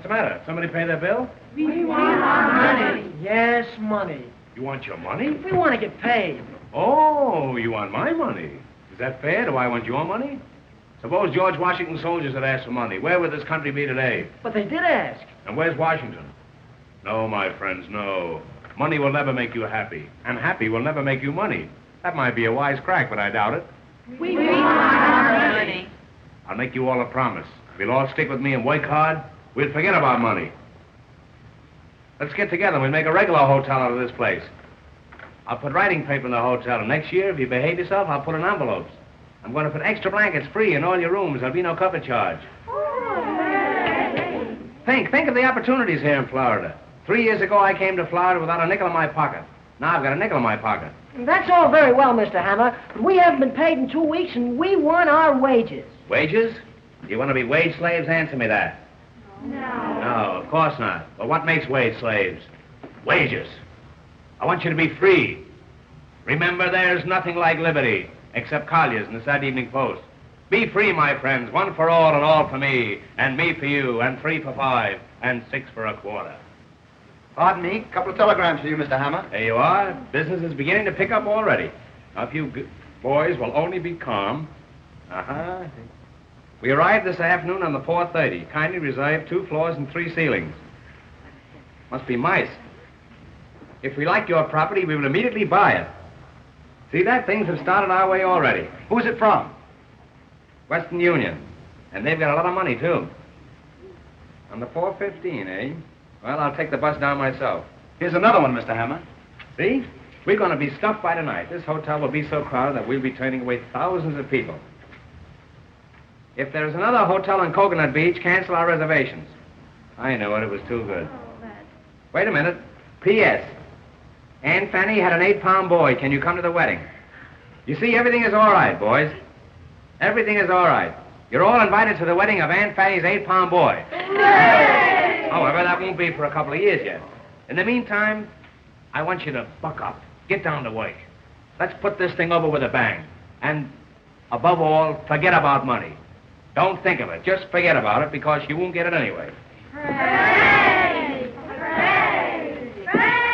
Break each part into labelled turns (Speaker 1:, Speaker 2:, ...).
Speaker 1: the matter? Somebody pay their bill?
Speaker 2: We want our money.
Speaker 3: Yes, money.
Speaker 1: You want your money?
Speaker 3: We want to get paid.
Speaker 1: Oh, you want my money. Is that fair? Do I want your money? Suppose George Washington's soldiers had asked for money. Where would this country be today?
Speaker 3: But they did ask.
Speaker 1: And where's Washington? No, my friends, no. Money will never make you happy. And happy will never make you money. That might be a wise crack, but I doubt it.
Speaker 2: We want our money.
Speaker 1: I'll make you all a promise. If you'll all stick with me and work hard, we'll forget about money. Let's get together and we'll make a regular hotel out of this place. I'll put writing paper in the hotel, and next year, if you behave yourself, I'll put in envelopes. I'm going to put extra blankets free in all your rooms. There'll be no cover charge. Think of the opportunities here in Florida. 3 years ago, I came to Florida without a nickel in my pocket. Now I've got a nickel in my pocket.
Speaker 3: That's all very well, Mr. Hammer. But we haven't been paid in 2 weeks, and we want our wages.
Speaker 1: Wages? Do you want to be wage slaves? Answer me that.
Speaker 2: No.
Speaker 1: No, of course not. Well, what makes wage slaves? Wages. I want you to be free. Remember, there's nothing like liberty, except Collier's in the Saturday Evening Post. Be free, my friends, one for all and all for me, and me for you, and 3 for 5, and 6 for a quarter.
Speaker 4: Pardon me, a couple of telegrams for you, Mr. Hammer.
Speaker 1: There you are. Business is beginning to pick up already. Now, if you boys will only be calm. We arrived this afternoon on the 4:30. Kindly reserve 2 floors and 3 ceilings. Must be mice. If we like your property, we will immediately buy it. See that? Things have started our way already.
Speaker 4: Who's it from?
Speaker 1: Western Union. And they've got a lot of money, too. On the 4:15, eh? Well, I'll take the bus down myself.
Speaker 4: Here's another one, Mr. Hammer.
Speaker 1: See? We're going to be stuffed by tonight. This hotel will be so crowded that we'll be turning away thousands of people. If there's another hotel on Coconut Beach, cancel our reservations. I know it. It was too good. Wait a minute. P.S. Aunt Fanny had an 8-pound boy. Can you come to the wedding? You see, everything is all right, boys. Everything is all right. You're all invited to the wedding of Aunt Fanny's 8-pound boy.
Speaker 2: Hooray!
Speaker 1: However, that won't be for a couple of years yet. In the meantime, I want you to buck up. Get down to work. Let's put this thing over with a bang. And, above all, forget about money. Don't think of it. Just forget about it, because you won't get it anyway.
Speaker 2: Hooray! Hooray! Hooray!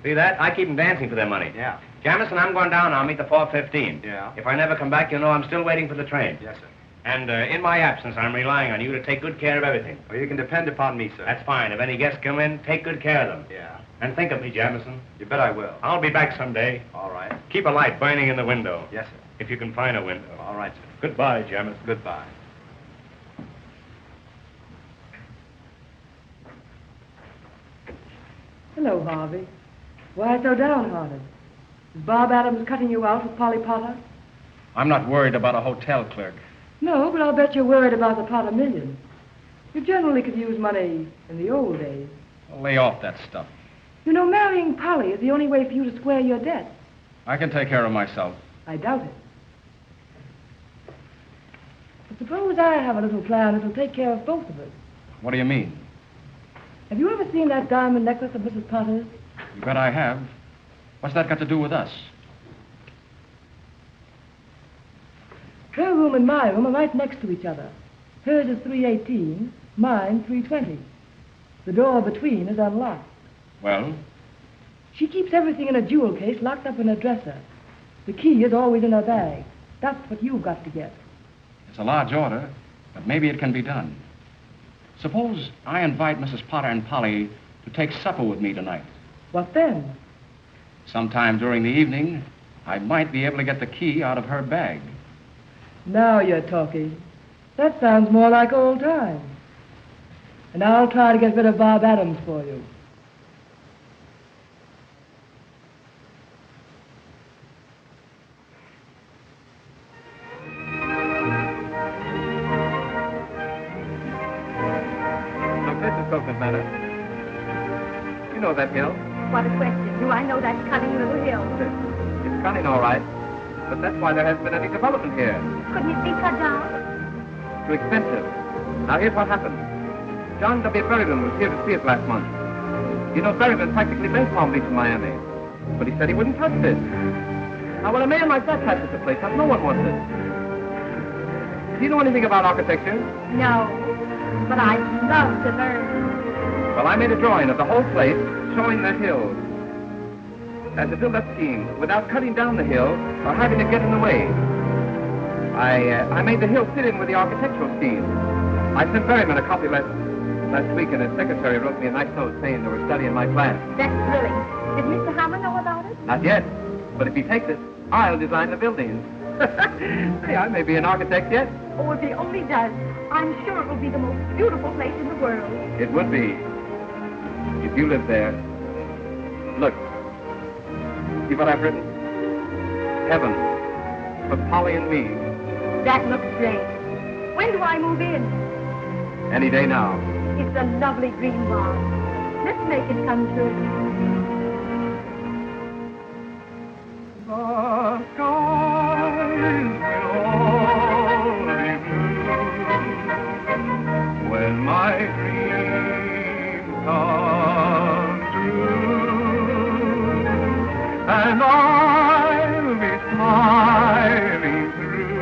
Speaker 1: See that? I keep them dancing for their money.
Speaker 4: Yeah.
Speaker 1: Jamison, I'm going down. I'll meet the 4:15.
Speaker 4: Yeah.
Speaker 1: If I never come back, you'll know I'm still waiting for the train.
Speaker 4: Yes, sir.
Speaker 1: And in my absence, I'm relying on you to take good care of everything.
Speaker 4: Well, you can depend upon me, sir.
Speaker 1: That's fine. If any guests come in, take good care of them.
Speaker 4: Yeah.
Speaker 1: And think of me, Jamison.
Speaker 4: You bet I will.
Speaker 1: I'll be back someday.
Speaker 4: All right.
Speaker 1: Keep a light burning in the window.
Speaker 4: Yes, sir.
Speaker 1: If you can find a window.
Speaker 4: All right, sir.
Speaker 1: Goodbye, Jamison.
Speaker 4: Goodbye.
Speaker 5: Hello, Harvey. Why so downhearted? Is Bob Adams cutting you out with Polly Potter?
Speaker 6: I'm not worried about a hotel clerk.
Speaker 5: No, but I'll bet you're worried about the Potter million. You generally could use money in the old days.
Speaker 6: Well, lay off that stuff.
Speaker 5: You know, marrying Polly is the only way for you to square your debt.
Speaker 6: I can take care of myself.
Speaker 5: I doubt it. But suppose I have a little plan that'll take care of both of us.
Speaker 6: What do you mean?
Speaker 5: Have you ever seen that diamond necklace of Mrs. Potter's?
Speaker 6: You bet I have. What's that got to do with us?
Speaker 5: Her room and my room are right next to each other. Hers is 318, mine 320. The door between is unlocked.
Speaker 6: Well,
Speaker 5: She keeps everything in a jewel case locked up in her dresser. The key is always in her bag. That's what you've got to get.
Speaker 6: it's a large order, but maybe it can be done. Suppose I invite Mrs. Potter and Polly to take supper with me tonight.
Speaker 5: What then?
Speaker 6: Sometime during the evening, I might be able to get the key out of her bag.
Speaker 5: Now you're talking. That sounds more like old times. And I'll try to get rid of Bob Adams for you.
Speaker 1: Look, Mrs. Cocoanut, you know that hill.
Speaker 2: What a question. Do I know that cunning little hill?
Speaker 1: It's cunning, all right, but that's why there hasn't been any development here.
Speaker 2: Couldn't it be cut down?
Speaker 1: Too expensive. Now, here's what happened. John W. Berryman was here to see it last month. You know, Berryman practically made Palm Beach in Miami, but he said he wouldn't touch this. Now, when a man like that touches the place, no one wants it. Do you know anything about architecture?
Speaker 2: No, but I'd love to learn.
Speaker 1: Well, I made a drawing of the whole place showing the hills. And to build that scheme without cutting down the hill or having it get in the way. I made the hill fit in with the architectural scheme. I sent Berryman a copy last week, and his secretary wrote me a nice note saying they were studying my plan.
Speaker 2: That's thrilling. Did Mr. Hammer know about it?
Speaker 1: Not yet, but if he takes it, I'll design the buildings. Hey, I may be an architect yet.
Speaker 2: Oh, if he only does, I'm sure it will be the most beautiful place in the world.
Speaker 1: It would be, if you lived there. Look, see what I've written? Heaven, for Polly and me.
Speaker 2: That looks great. When do I move in?
Speaker 1: Any day now.
Speaker 2: It's a lovely green barn. Let's make it come true.
Speaker 1: The skies will all be blue when my dreams come true, and I'll be smiling through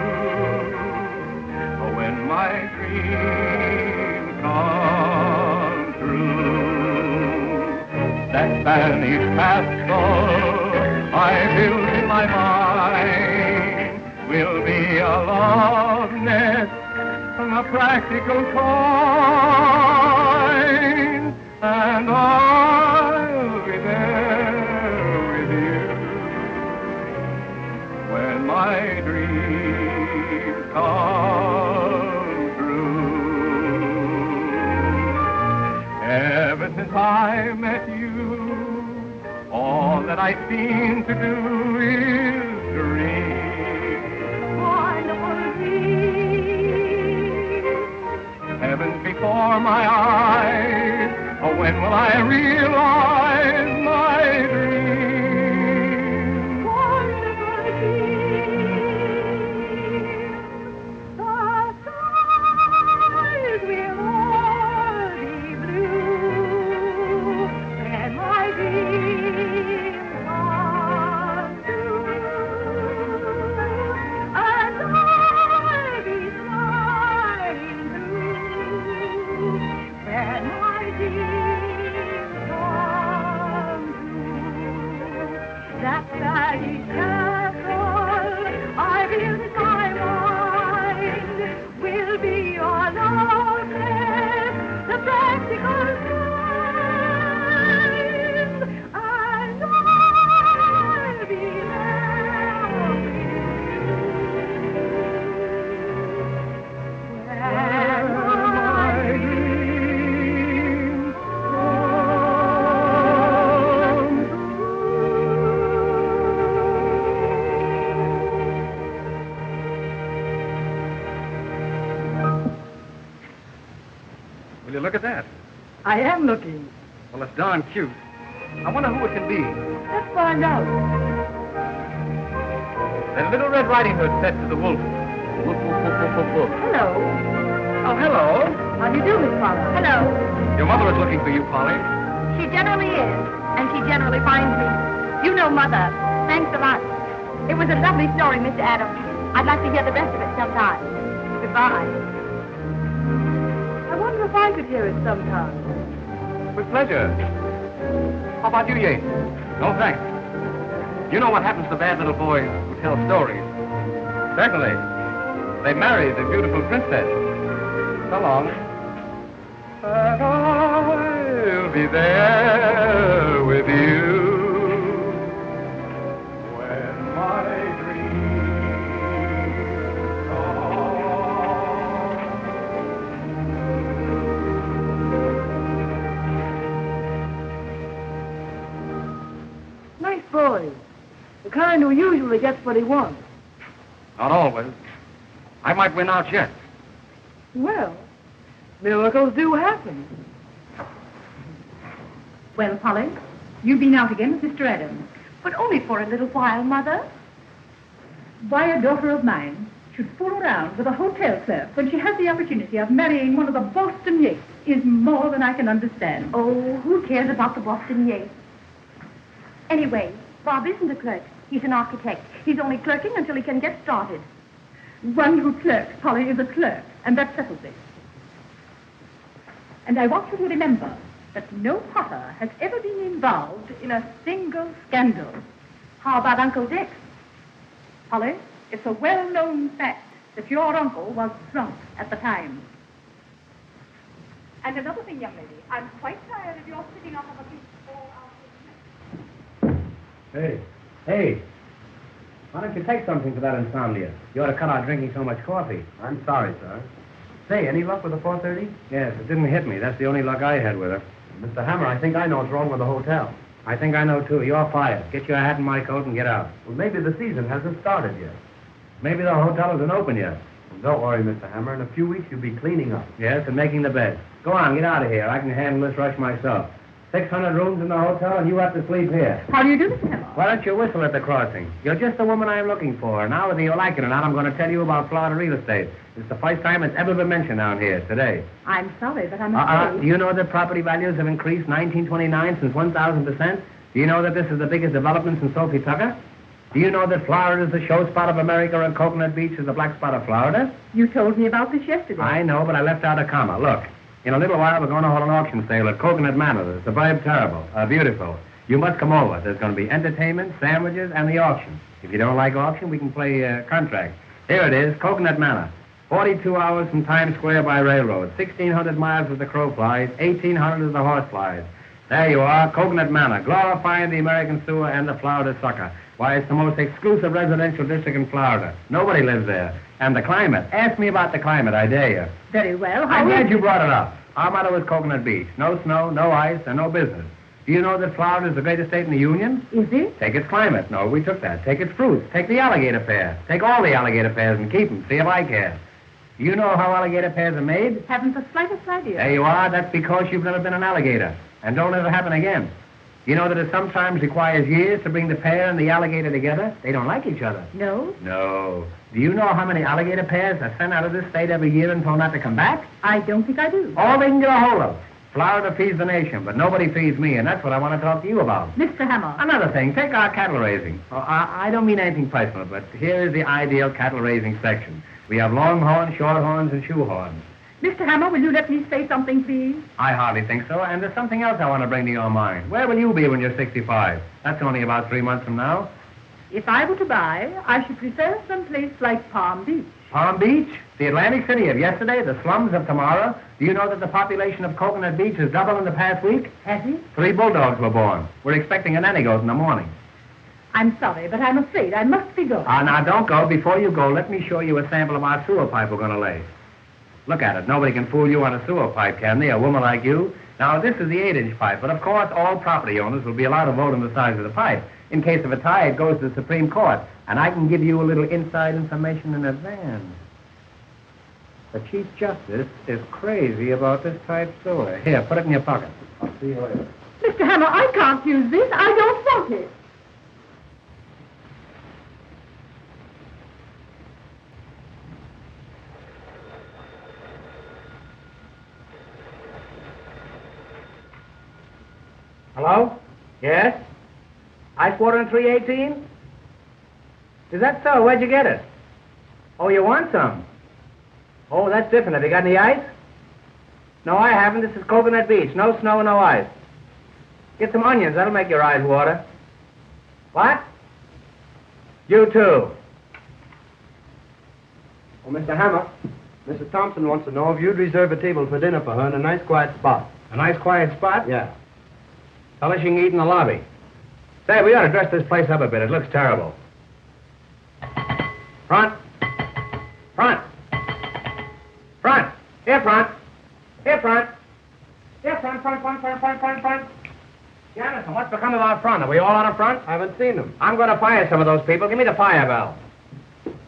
Speaker 1: when my dreams come true. That Spanish castle I build in my mind will be a love nest from a practical kind, and I'll be there with you when my dreams come true. Ever since I met you, all that I seem to do is dream.
Speaker 2: Wonderful dream.
Speaker 1: Heaven's before my eyes. Oh, when will I realize my dream?
Speaker 2: Wonderful dream. The skies will all be blue and my dreams come true. And I'll be smiling through when my dreams come true. That Spanish castle I built in my mind will be your love nest, the practical kind, and I'll be there with you when my dreams come
Speaker 1: Will you look at that?
Speaker 5: I am looking.
Speaker 1: Well, it's darn cute. I wonder who it can be.
Speaker 5: Let's find out.
Speaker 1: That Little Red Riding Hood said to the wolf. Woof, woof, woof, woof, woof, woof.
Speaker 5: Hello.
Speaker 1: Oh, hello.
Speaker 5: How do you do, Miss Potter?
Speaker 2: Hello.
Speaker 6: Your mother is looking for you, Polly.
Speaker 2: She generally is, and she generally finds me. You know Mother. Thanks a lot. It was a lovely story, Mr. Adams. I'd like to hear the rest of it sometime. Goodbye.
Speaker 5: I wonder if I could hear it sometime.
Speaker 6: With pleasure. How about you, Yates? No, thanks. You know what happens to bad little boys who tell stories. Certainly. They married a beautiful princess. So long. And I'll be there with you when my dreams come.
Speaker 5: Nice boys. The kind who usually gets what he wants.
Speaker 6: Not always. I might win out yet.
Speaker 5: Well, miracles do happen.
Speaker 2: Well, Polly, you've been out again with Mr. Adams. But only for a little while, Mother.
Speaker 7: Why a daughter of mine should fool around with a hotel clerk when she has the opportunity of marrying one of the Boston Yates is more than I can understand.
Speaker 2: Oh, who cares about the Boston Yates? Anyway, Bob isn't a clerk. He's an architect. He's only clerking until he can get started.
Speaker 7: One who clerks, Polly, is a clerk, and that settles it. And I want you to remember that no Potter has ever been involved in a single scandal.
Speaker 2: How about Uncle Dick?
Speaker 7: Polly, it's a well-known fact that your uncle was drunk at the time. And another thing, young lady, I'm quite tired of your sitting off of a beach all afternoon.
Speaker 1: Hey. Why don't you take something for that insomnia? You ought to cut out drinking so much coffee.
Speaker 4: I'm sorry, sir. Say, any luck with the 4:30?
Speaker 1: Yes, it didn't hit me. That's the only luck I had with her.
Speaker 4: Mr. Hammer, I think I know what's wrong with the hotel.
Speaker 1: I think I know, too. You're fired. Get your hat and my coat and get out.
Speaker 4: Well, maybe the season hasn't started yet.
Speaker 1: Maybe the hotel isn't open yet.
Speaker 4: Well, don't worry, Mr. Hammer. In a few weeks, you'll be cleaning up.
Speaker 1: Yes, and making the bed. Go on, get out of here. I can handle this rush myself. 600 rooms in the hotel, and you have to sleep here.
Speaker 7: How do you do, Mr. Hammer?
Speaker 1: Why don't you whistle at the crossing? You're just the woman I'm looking for. Now, whether you like it or not, I'm going to tell you about Florida real estate. It's the first time it's ever been mentioned down here, today.
Speaker 7: I'm sorry, but I'm afraid...
Speaker 1: Do you know that property values have increased 1929 since 1,000%? Do you know that this is the biggest development since Sophie Tucker? Do you know that Florida is the show spot of America and Coconut Beach is the black spot of Florida?
Speaker 7: You told me about this yesterday.
Speaker 1: I know, but I left out a comma. Look, in a little while, we're going to hold an auction sale at Coconut Manor. The suburb terrible, beautiful. You must come over. There's going to be entertainment, sandwiches, and the auction. If you don't like auction, we can play contract. Here it is, Coconut Manor. 42 hours from Times Square by railroad. 1,600 miles as the crow flies. 1,800 as the horse flies. There you are, Coconut Manor, glorifying the American sewer and the Florida sucker. Why, it's the most exclusive residential district in Florida. Nobody lives there. And the climate. Ask me about the climate, I dare you.
Speaker 7: Very well.
Speaker 1: I'm glad you brought it up. Our motto is Coconut Beach. No snow, no ice, and no business. Do you know that Florida is the greatest state in the Union?
Speaker 7: Is it?
Speaker 1: Take its climate. No, we took that. Take its fruits. Take the alligator pear. Take all the alligator pears and keep them. See if I care. Do you know how alligator pears are made?
Speaker 7: Haven't the slightest idea.
Speaker 1: There you are. That's because you've never been an alligator. And don't let it happen again. You know that it sometimes requires years to bring the pear and the alligator together? They don't like each other.
Speaker 7: No?
Speaker 1: No. Do you know how many alligator pears are sent out of this state every year and told not to come back?
Speaker 7: I don't think I do.
Speaker 1: All they can get a hold of. Florida feeds the nation, but nobody feeds me, and that's what I want to talk to you about.
Speaker 7: Mr. Hammer.
Speaker 1: Another thing, take our cattle raising. Oh, I don't mean anything personal, but here is the ideal cattle raising section. We have longhorns, shorthorns, and shoehorns.
Speaker 7: Mr. Hammer, will you let me say something, please?
Speaker 1: I hardly think so, and there's something else I want to bring to your mind. Where will you be when you're 65? That's only about 3 months from now.
Speaker 7: If I were to buy, I should prefer some place like Palm Beach.
Speaker 1: Palm Beach? The Atlantic City of yesterday, the slums of tomorrow. Do you know that the population of Coconut Beach has doubled in the past week?
Speaker 7: Has it?
Speaker 1: 3 bulldogs were born. We're expecting a nanny goat in the morning.
Speaker 7: I'm sorry, but I'm afraid I must be going.
Speaker 1: Now, don't go. Before you go, let me show you a sample of our sewer pipe we're going to lay. Look at it. Nobody can fool you on a sewer pipe, can they? A woman like you. Now, this is the 8-inch pipe, but of course, all property owners will be allowed to vote on the size of the pipe. In case of a tie, it goes to the Supreme Court, and I can give you a little inside information in advance. The Chief Justice is crazy about this type sewer. Here, put it in your pocket. I'll see you later.
Speaker 7: Mr. Hammer, I can't use this. I don't want it.
Speaker 1: Hello? Yes? Ice water in 318? Is that so? Where'd you get it? Oh, you want some? Oh, that's different. Have you got any ice? No, I haven't. This is Coconut Beach. No snow, no ice. Get some onions. That'll make your eyes water. What? You too.
Speaker 4: Oh, Mr. Hammer, Mrs. Thompson wants to know if you'd reserve a table for dinner for her in a nice quiet spot.
Speaker 1: A nice quiet spot?
Speaker 4: Yeah.
Speaker 1: Tell her she can eat in the lobby. Say, we ought to dress this place up a bit. It looks terrible. Front. Front. Front. Here, front. Here, front. Here, front. Jonathan, what's become of our front? Are we all out of front?
Speaker 4: I haven't seen them.
Speaker 1: I'm going to fire some of those people. Give me the fire bell.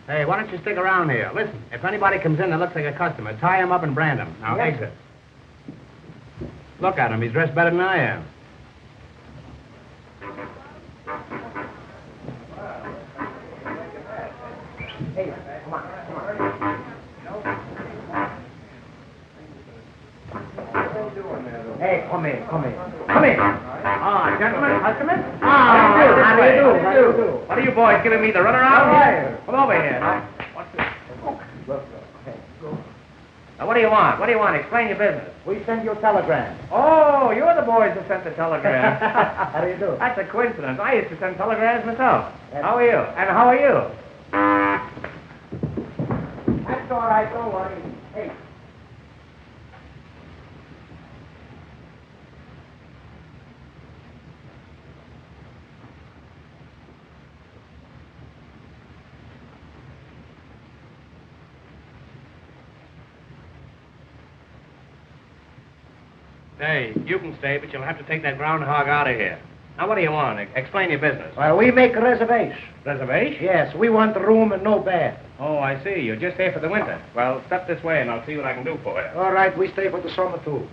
Speaker 1: Hey, why don't you stick around here? Listen, if anybody comes in that looks like a customer, tie him up and brand him. Now, exit. Look at him. He's dressed better than I am. Hey, come on. Hey, come in. Ah, gentlemen, customers? How do you do? What are you boys giving me the runaround? Come over here. Now, what's this? Now, what do you want? Explain your business.
Speaker 3: We send you a telegram.
Speaker 1: Oh, you're the boys who sent the telegram.
Speaker 3: How do you do?
Speaker 1: That's a coincidence. I used to send telegrams myself. How are you? And how are you?
Speaker 3: That's all right, don't worry. Hey.
Speaker 1: Hey, you can stay, but you'll have to take that groundhog out of here. Now, what do you want? Explain your business.
Speaker 3: Well, we make a reservation.
Speaker 1: Reservation?
Speaker 3: Yes, we want the room and no bed.
Speaker 1: Oh, I see. You're just here for the winter. Well, step this way, and I'll see what I can do for you.
Speaker 3: All right, we stay for the summer, too.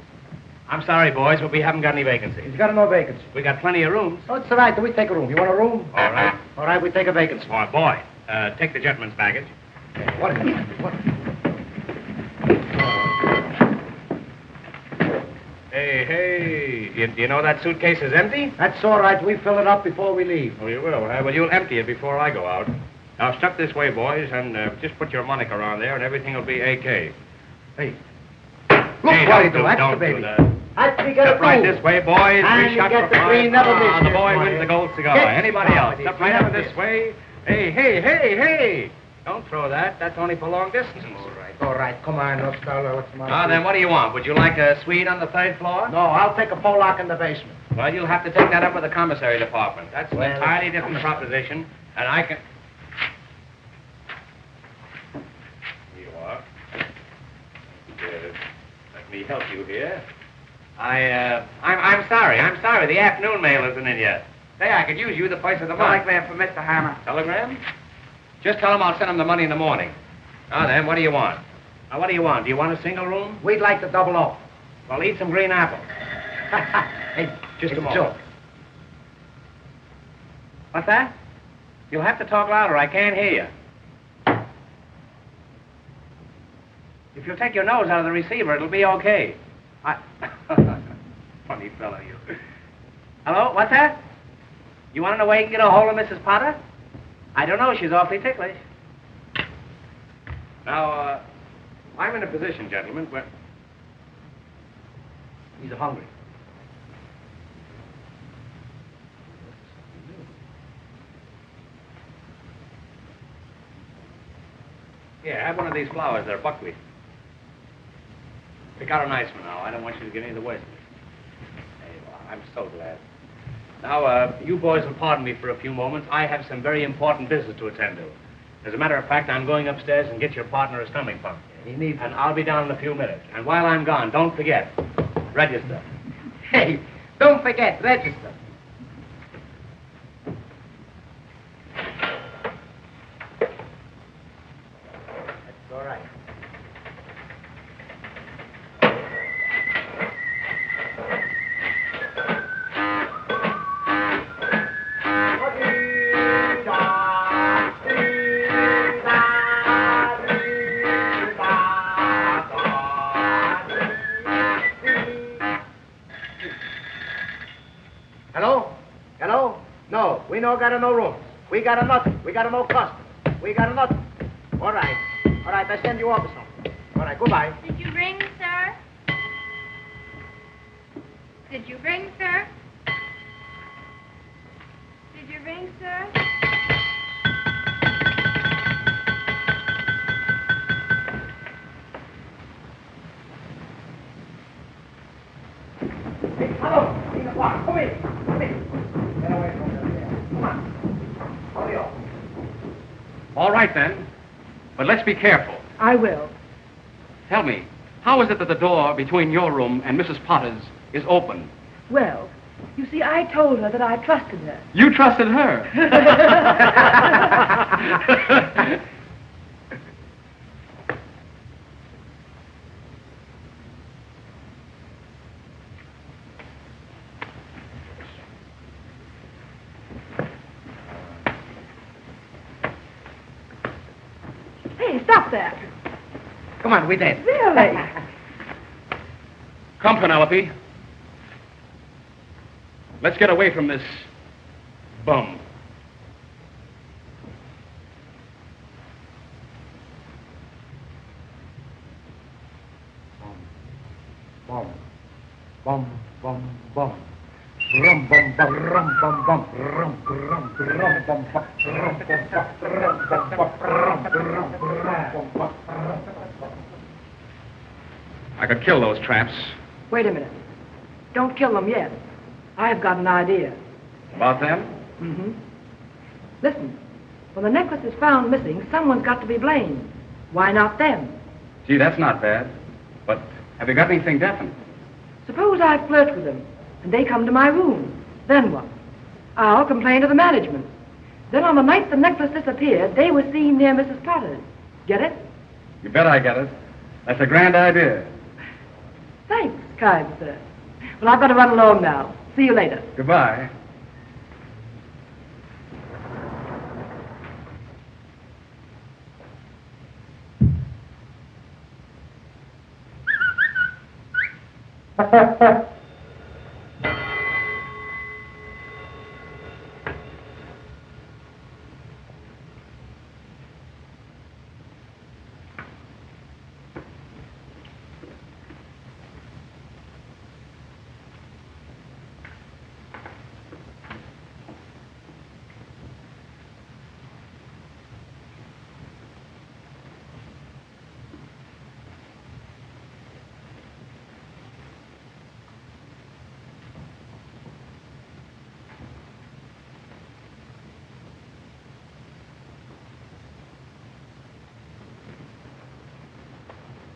Speaker 1: I'm sorry, boys, but we haven't got any vacancies.
Speaker 3: He's got no vacancy.
Speaker 1: We got plenty of rooms.
Speaker 3: Oh, it's all right. We take a room. You want a room?
Speaker 1: All right.
Speaker 3: All right, we take a vacancy.
Speaker 1: Oh, boy. Take the gentleman's baggage.
Speaker 3: What is it? What?
Speaker 1: Hey. You know that suitcase is empty?
Speaker 3: That's all right. We fill it up before we leave.
Speaker 1: Oh, you will, huh? Well, you'll empty it before I go out. Now, step this way, boys, and just put your moniker on there, and everything will be A.K.
Speaker 3: Hey.
Speaker 1: Look
Speaker 3: Hey,
Speaker 1: what
Speaker 3: do. That's
Speaker 1: don't
Speaker 3: the baby.
Speaker 1: do that.
Speaker 3: That's we got
Speaker 1: Step right this way, boys.
Speaker 3: And
Speaker 1: 3
Speaker 3: you
Speaker 1: shots
Speaker 3: get
Speaker 1: for
Speaker 3: the
Speaker 1: 5.
Speaker 3: green, never miss
Speaker 1: The
Speaker 3: this
Speaker 1: boy
Speaker 3: morning.
Speaker 1: wins the gold cigar.
Speaker 3: Get
Speaker 1: Anybody else?
Speaker 3: started.
Speaker 1: Step right up this way. Hey. Don't throw that. That's only for long distance.
Speaker 3: All right. Come on, let's go. What's the matter?
Speaker 1: Then what do you want? Would you like a suite on the 3rd floor?
Speaker 3: No, I'll take a Pollock in the basement.
Speaker 1: Well, you'll have to take that up with the commissary department. That's an
Speaker 3: Well,
Speaker 1: entirely different proposition, and I can... Here you are. Let me help you here. I'm sorry. The afternoon mail isn't in yet. Say, I could use you the place of the month.
Speaker 8: Telegram for Mr. Hammer.
Speaker 1: Telegram? Just tell him I'll send him the money in the morning. Now then, what do you want? Now, what do you want? Do you want a single room?
Speaker 3: We'd like to double up.
Speaker 1: Well, eat some green apples.
Speaker 3: Hey,
Speaker 1: Just
Speaker 3: it's
Speaker 1: a moment.
Speaker 3: joke.
Speaker 1: What's that? You'll have to talk louder. I can't hear you. If you'll take your nose out of the receiver, it'll be okay. Funny fellow, you. Hello? What's that? You want to know where you can get a hold of Mrs. Potter? I don't know. She's awfully ticklish. Now, I'm in a position, gentlemen, where... He's hungry. Yeah, have one of these flowers. They're buckwheat. Pick out a nice one now. I don't want you to get any of the worst of it. Hey, well, I'm so glad. Now, you boys will pardon me for a few moments. I have some very important business to attend to. As a matter of fact, I'm going upstairs and get your partner a stomach pump.
Speaker 3: He needs
Speaker 1: And I'll be down in a few minutes. And while I'm gone, don't forget, register.
Speaker 3: Hey, don't forget, register. That's all right.
Speaker 4: Hello? Hello? No, we no got no rooms. We got a nothing. We got no custom. We got a nothing. All right. All right, I send you off or something. All right, goodbye.
Speaker 2: Did you ring, sir? Did you ring, sir? Did you ring, sir?
Speaker 4: Hey, hello. Come in. Come in. Get away from there. Come on. Hurry up.
Speaker 6: All right, then. But let's be careful.
Speaker 5: I will.
Speaker 6: Tell me, how is it that the door between your room and Mrs. Potter's is open?
Speaker 5: Well, you see, I told her that I trusted her.
Speaker 6: You trusted her.
Speaker 5: Hey, stop that.
Speaker 4: Come on, we did.
Speaker 5: Really?
Speaker 6: Come, Penelope. Let's get away from this bum.
Speaker 4: Bum, bum, bum, bum. Rum, bum, bum, rum, bum, bum, rum, rum, rum, bum, bum, rum, bum, bum, rum, bum, bum, rum, rum, bum, bum.
Speaker 6: I could kill those tramps.
Speaker 5: Wait a minute. Don't kill them yet. I've got an idea.
Speaker 6: About them?
Speaker 5: Mm-hmm. Listen, when the necklace is found missing, someone's got to be blamed. Why not them?
Speaker 6: Gee, that's not bad. But have you got anything definite?
Speaker 5: Suppose I flirt with them, and they come to my room. Then what? I'll complain to the management. Then on the night the necklace disappeared, they were seen near Mrs. Potter's. Get it?
Speaker 6: You bet I get it. That's a grand idea.
Speaker 5: Thanks, kind sir. Well, I've got to run along now. See you later.
Speaker 6: Goodbye.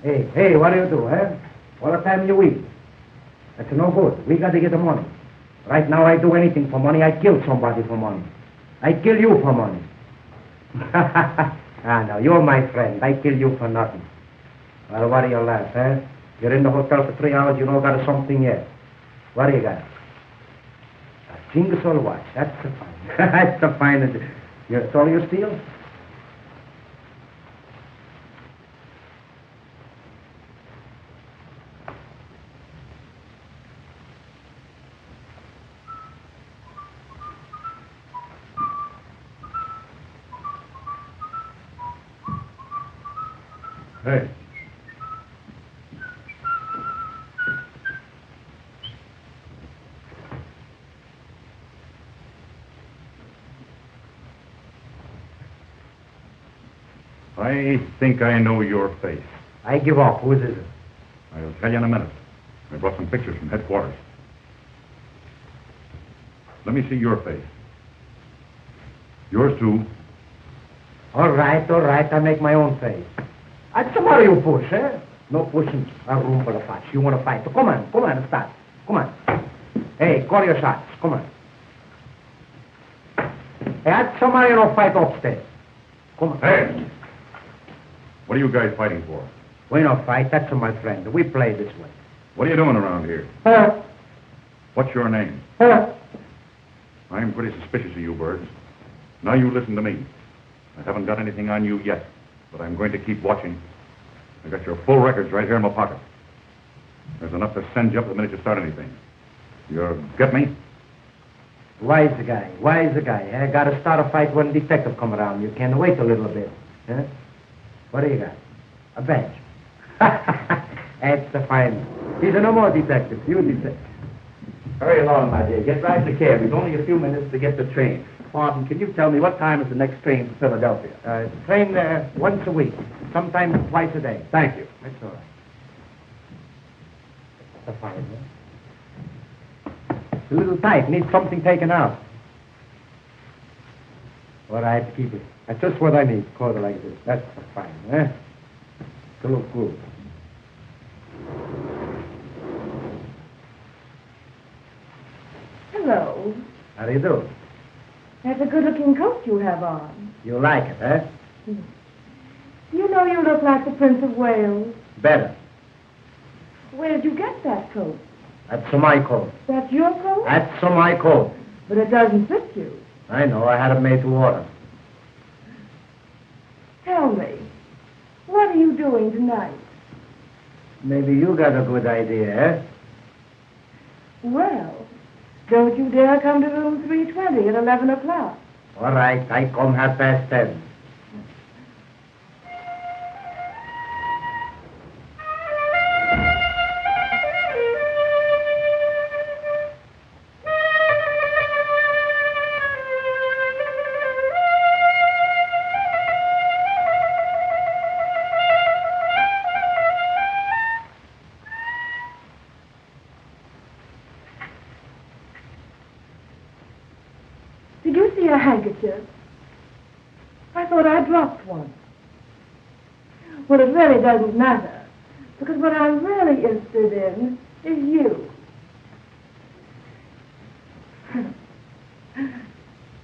Speaker 4: Hey, what do you do, eh? All the time you eat. That's no good. We got to get the money. Right now, I do anything for money. I kill somebody for money. I kill you for money. No, you're my friend. I kill you for nothing. Well, what do you laugh, eh? You're in the hotel for 3 hours, you don't got something yet. What do you got? A Jingle watch. That's the fine. That's the finest. That's all you steal? Hey.
Speaker 8: I think I know your face.
Speaker 4: I give up. Who is it?
Speaker 8: I'll tell you in a minute. I brought some pictures from headquarters. Let me see your face. Yours too.
Speaker 4: All right. I make my own face. What's the matter, you push, eh? No pushing a room for the fight. You want to fight? So come on, start. Come on. Hey, call your shots. Come on. Hey, what's the matter, you don't fight upstairs? Come on.
Speaker 8: Hey! What are you guys fighting for?
Speaker 4: We don't fight. That's my friend. We play this way.
Speaker 8: What are you doing around here?
Speaker 4: Huh?
Speaker 8: What's your name?
Speaker 4: Huh?
Speaker 8: I'm pretty suspicious of you birds. Now you listen to me. I haven't got anything on you yet, but I'm going to keep watching. I got your full records right here in my pocket. There's enough to send you up the minute you start anything. You get me?
Speaker 4: Wise guy. Eh? Gotta start a fight when detective come around. You can't wait a little bit. Huh? What do you got? A badge. That's the fine. He's no more detective. You detective.
Speaker 6: Hurry along, my dear. Get right in the cab. We've only a few minutes to get the train. Martin, can you tell me what time is the next train to Philadelphia?
Speaker 4: Train once a week, sometimes twice a day.
Speaker 6: Thank you.
Speaker 4: That's all right. That's a fine, huh? It's a little tight. Needs something taken out. All right, keep it. That's just what I need. Quarter like this. That's fine, huh? To look good.
Speaker 5: Hello.
Speaker 4: How do you do?
Speaker 5: That's a good-looking coat you have on.
Speaker 4: You like it, huh?
Speaker 5: You know you look like the Prince of Wales.
Speaker 4: Better.
Speaker 5: Where did you get that coat?
Speaker 4: That's my coat.
Speaker 5: That's your coat?
Speaker 4: That's my coat.
Speaker 5: But it doesn't fit you.
Speaker 4: I know. I had it made to order.
Speaker 5: Tell me, what are you doing tonight?
Speaker 4: Maybe you got a good idea, eh?
Speaker 5: Well, don't you dare come to room 320 at 11 o'clock.
Speaker 4: All right. I come 10:30.
Speaker 5: Did you see a handkerchief? I thought I dropped one. Well, it really doesn't matter, because what I'm really interested in is you.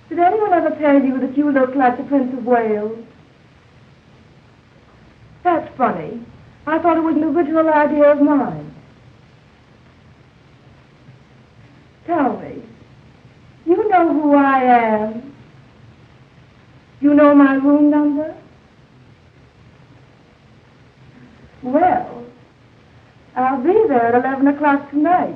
Speaker 5: Did anyone ever tell you that you look like the Prince of Wales? That's funny. I thought it was an original idea of mine. Tell me, you know who I am? You know my room number? Well, I'll be there at 11 o'clock tonight.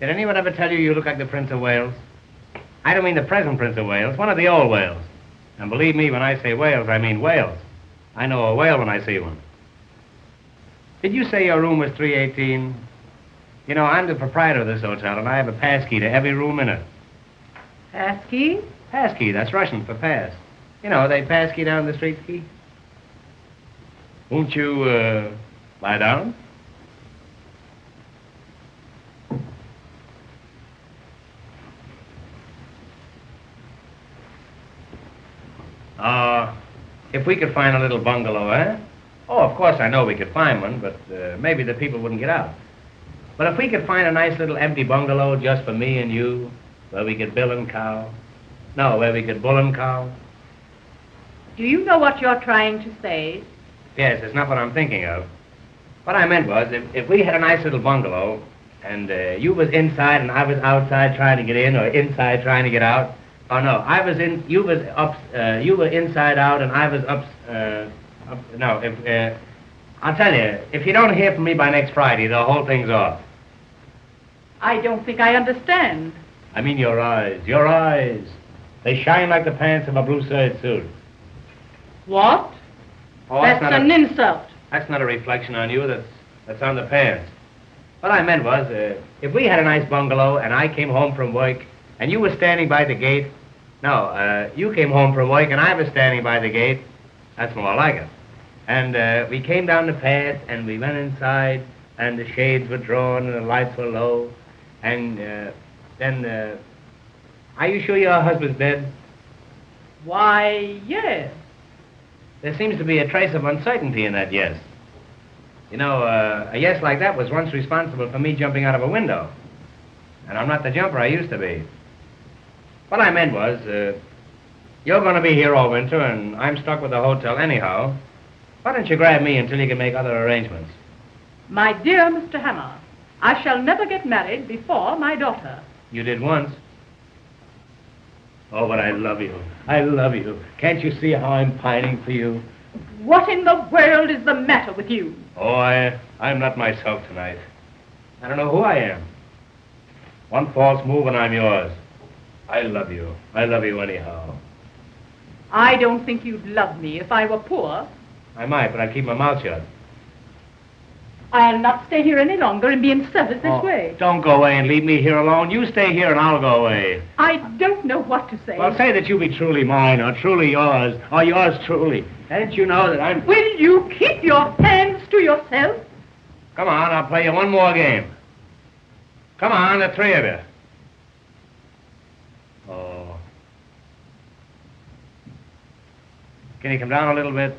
Speaker 1: Did anyone ever tell you you look like the Prince of Wales? I don't mean the present Prince of Wales, one of the old Wales. And believe me, when I say Wales, I mean Wales. I know a whale when I see one. Did you say your room was 318? You know, I'm the proprietor of this hotel, and I have a pass key to every room in it.
Speaker 7: Pass key?
Speaker 1: Pass key, that's Russian for pass. You know, they pass key down the street key. Won't you, lie down? If we could find a little bungalow, eh? Oh, of course, I know we could find one, but maybe the people wouldn't get out. But if we could find a nice little empty bungalow just for me and you, where we could bill and cow. No, where we could bull and cow.
Speaker 7: Do you know what you're trying to say?
Speaker 1: Yes, it's not what I'm thinking of. What I meant was, if we had a nice little bungalow, and you was inside and I was outside trying to get in, or inside trying to get out. Oh no, I was in, you was up, you were inside out and I was up, no, if, I'll tell you, if you don't hear from me by next Friday, the whole thing's off.
Speaker 7: I don't think I understand.
Speaker 1: I mean your eyes, your eyes. They shine like the pants of a blue serge suit.
Speaker 9: What?
Speaker 1: Oh,
Speaker 9: That's an insult.
Speaker 1: That's not a reflection on you. That's on the pants. What I meant was, if we had a nice bungalow and I came home from work and you were standing by the gate, no, you came home from work and I was standing by the gate, that's more like it. And we came down the path and we went inside and the shades were drawn and the lights were low. And then, are you sure your husband's dead?
Speaker 9: Why, yes.
Speaker 1: There seems to be a trace of uncertainty in that yes. You know, a yes like that was once responsible for me jumping out of a window. And I'm not the jumper I used to be. What I meant was, you're going to be here all winter, and I'm stuck with the hotel anyhow. Why don't you grab me until you can make other arrangements?
Speaker 7: My dear Mr. Hammer, I shall never get married before my daughter.
Speaker 1: You did once. Oh, but I love you. I love you. Can't you see how I'm pining for you?
Speaker 7: What in the world is the matter with you?
Speaker 1: Oh, I'm not myself tonight. I don't know who I am. One false move and I'm yours. I love you. I love you anyhow.
Speaker 7: I don't think you'd love me if I were poor.
Speaker 1: I might, but I'd keep my mouth shut.
Speaker 7: I'll not stay here any longer and be in service this way.
Speaker 1: Don't go away and leave me here alone. You stay here and I'll go away.
Speaker 7: I don't know what to say.
Speaker 1: Well, say that you be truly mine or truly yours or yours truly. Don't you know that I'm...
Speaker 7: Will you keep your hands to yourself?
Speaker 1: Come on, I'll play you one more game. Come on, the three of you. Oh. Can you come down a little bit?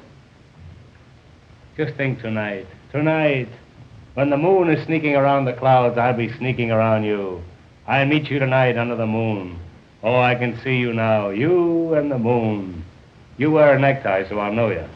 Speaker 1: Just think tonight. Tonight, when the moon is sneaking around the clouds, I'll be sneaking around you. I'll meet you tonight under the moon. Oh, I can see you now. You and the moon. You wear a necktie, so I'll know you.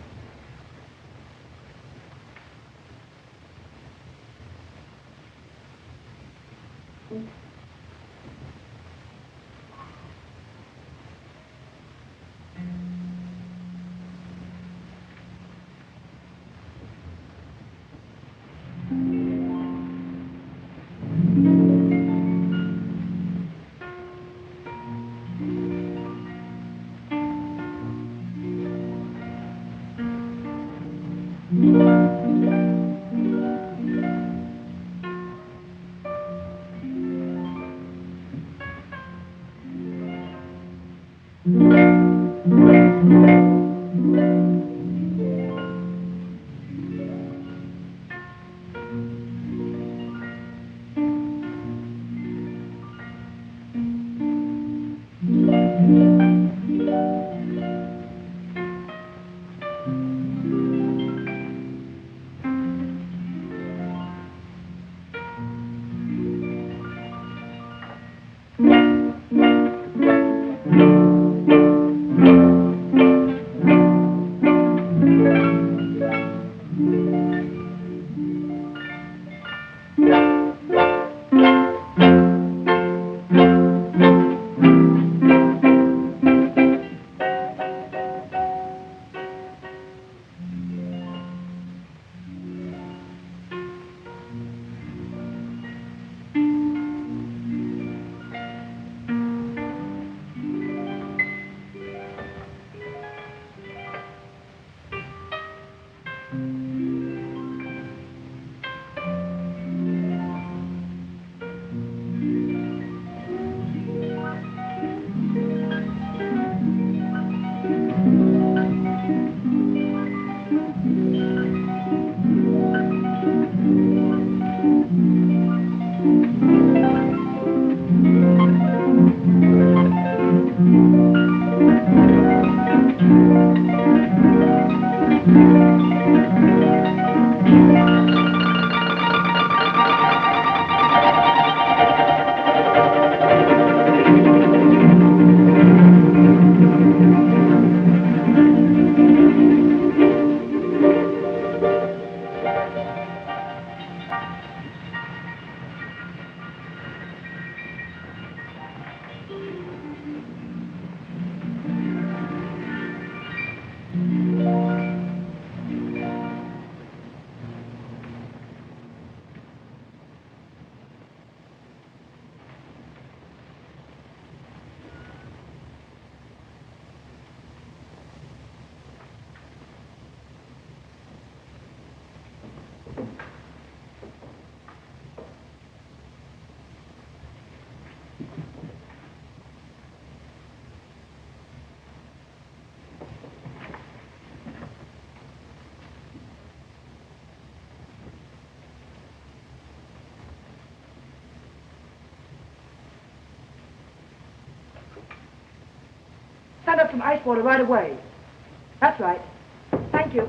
Speaker 5: send up some ice water right away. That's right. Thank you.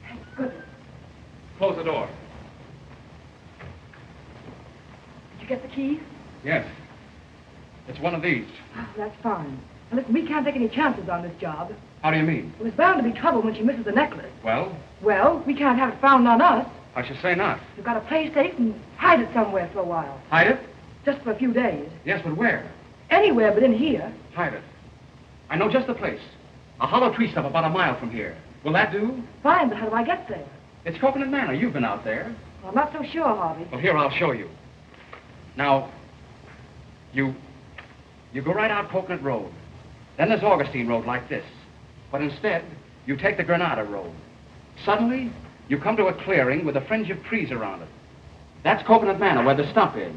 Speaker 5: Thank goodness.
Speaker 6: Close the door.
Speaker 5: Did you get the keys?
Speaker 6: Yes. It's one of these.
Speaker 5: Oh, that's fine. Now, listen, we can't take any chances on this job.
Speaker 6: How do you mean?
Speaker 5: It was bound to be trouble when she misses the necklace.
Speaker 6: Well,
Speaker 5: Well, we can't have it found on us.
Speaker 6: I should say not.
Speaker 5: We've got to play safe and hide it somewhere for a while.
Speaker 6: Hide it?
Speaker 5: Just for a few days.
Speaker 6: Yes, but where?
Speaker 5: Anywhere but in here.
Speaker 6: Hide it. I know just the place. A hollow tree stump about a mile from here. Will that do?
Speaker 5: Fine, but how do I get there?
Speaker 6: It's Coconut Manor. You've been out there.
Speaker 5: Well, I'm not so sure, Harvey.
Speaker 6: Well, here, I'll show you. Now, you go right out Coconut Road. Then there's Augustine Road like this. But instead, you take the Granada Road. Suddenly, you come to a clearing with a fringe of trees around it. That's Coconut Manor, where the stump is.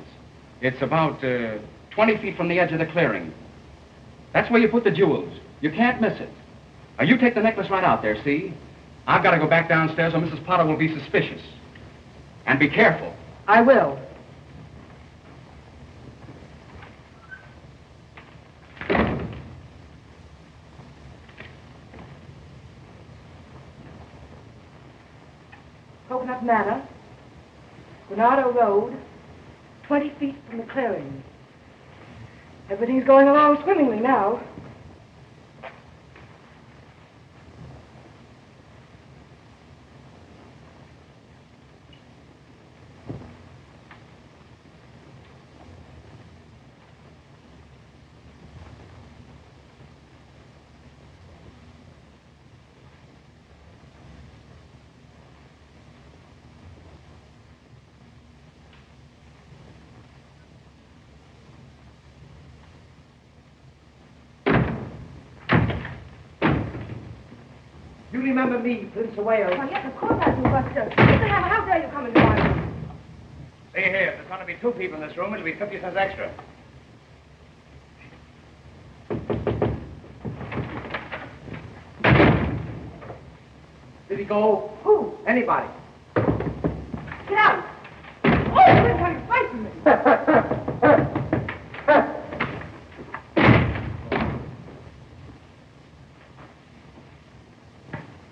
Speaker 6: It's about 20 feet from the edge of the clearing. That's where you put the jewels. You can't miss it. Now, you take the necklace right out there, see? I've got to go back downstairs or Mrs. Potter will be suspicious. And be careful.
Speaker 5: I will. Coconut Manor, Granada Road, 20 feet from the clearing. Everything's going along swimmingly now.
Speaker 3: You remember me, Prince of Wales?
Speaker 5: Oh, yes, of course I do, but, Mr. Hammer, how dare you come into my room?
Speaker 1: See here, if there's going to be 2 people in this room, it'll be 50 cents extra.
Speaker 3: Did he go?
Speaker 5: Who?
Speaker 3: Anybody.
Speaker 5: Get out! Oh, you're trying to fight me.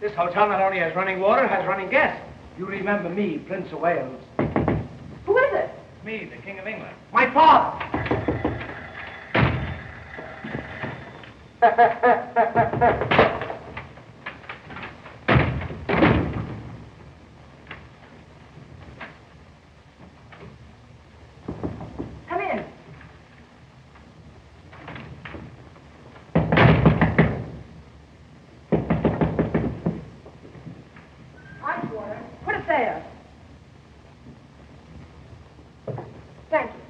Speaker 1: This hotel not only has running water, has running gas.
Speaker 3: You remember me, Prince of Wales?
Speaker 5: Who is it?
Speaker 1: Me, the King of England.
Speaker 3: My father!
Speaker 5: Come in. Ice water. Put it there. Thank you.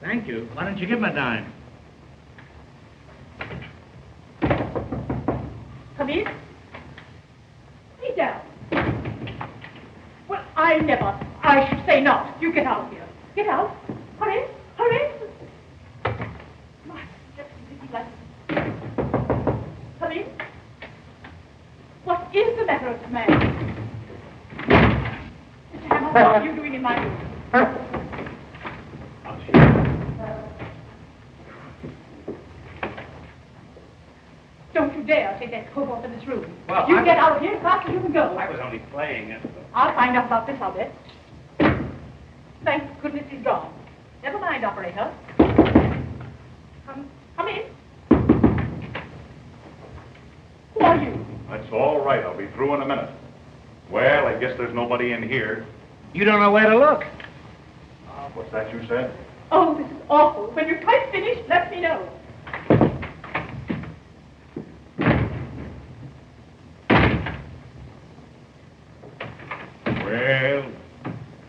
Speaker 1: Thank you. Why don't you give him a dime?
Speaker 7: Come in. Sit down. Well, I never. I should say not. You get out of here. Get out. Hurry. Hurry. My, just busy like. Come in. What is the matter with the man? Mr. Hammer, what are you doing in my room? Don't you dare take that coat off in this room.
Speaker 1: Well,
Speaker 7: you get out of here as fast as you can go.
Speaker 1: I was only playing.
Speaker 7: I'll find out about this, I'll bet. Thank goodness he's gone. Never mind, operator. Come in. Who are you?
Speaker 8: That's all right. I'll be through in a minute. Well, I guess there's nobody in here.
Speaker 1: You don't know where to look.
Speaker 8: What's that you said?
Speaker 7: Oh, this is awful. When you're quite finished, let me know.
Speaker 8: Well,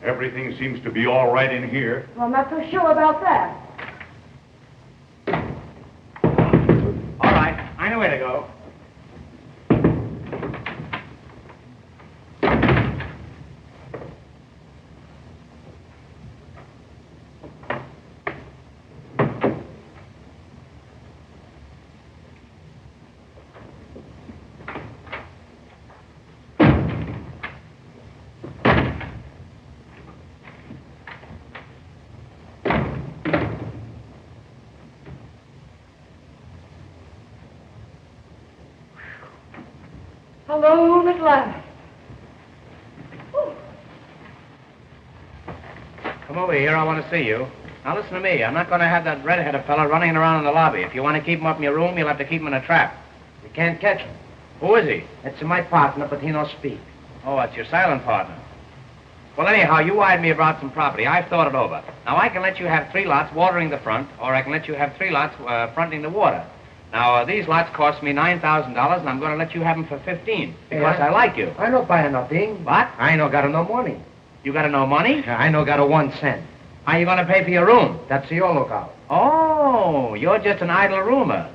Speaker 8: everything seems to be all right in here.
Speaker 5: Well, I'm not so sure about that.
Speaker 1: All right, I know where to go.
Speaker 5: Alone at last.
Speaker 1: Come over here. I want to see you. Now, listen to me. I'm not going to have that red-headed fella running around in the lobby. If you want to keep him up in your room, you'll have to keep him in a trap.
Speaker 4: You can't catch him.
Speaker 1: Who is he?
Speaker 4: It's my partner, but he don't speak.
Speaker 1: Oh, it's your silent partner. Well, anyhow, you wired me about some property. I've thought it over. Now, I can let you have 3 lots watering the front, or I can let you have 3 lots fronting the water. Now, these lots cost me $9,000, and I'm going to let you have them for 15 because
Speaker 4: Yeah.
Speaker 1: I like you.
Speaker 4: I don't buy nothing.
Speaker 1: What?
Speaker 4: I no got no money.
Speaker 1: You got no money?
Speaker 4: I no got a 1 cent.
Speaker 1: How you going to pay for your room?
Speaker 4: That's your lookout.
Speaker 1: Oh, you're just an idle roomer.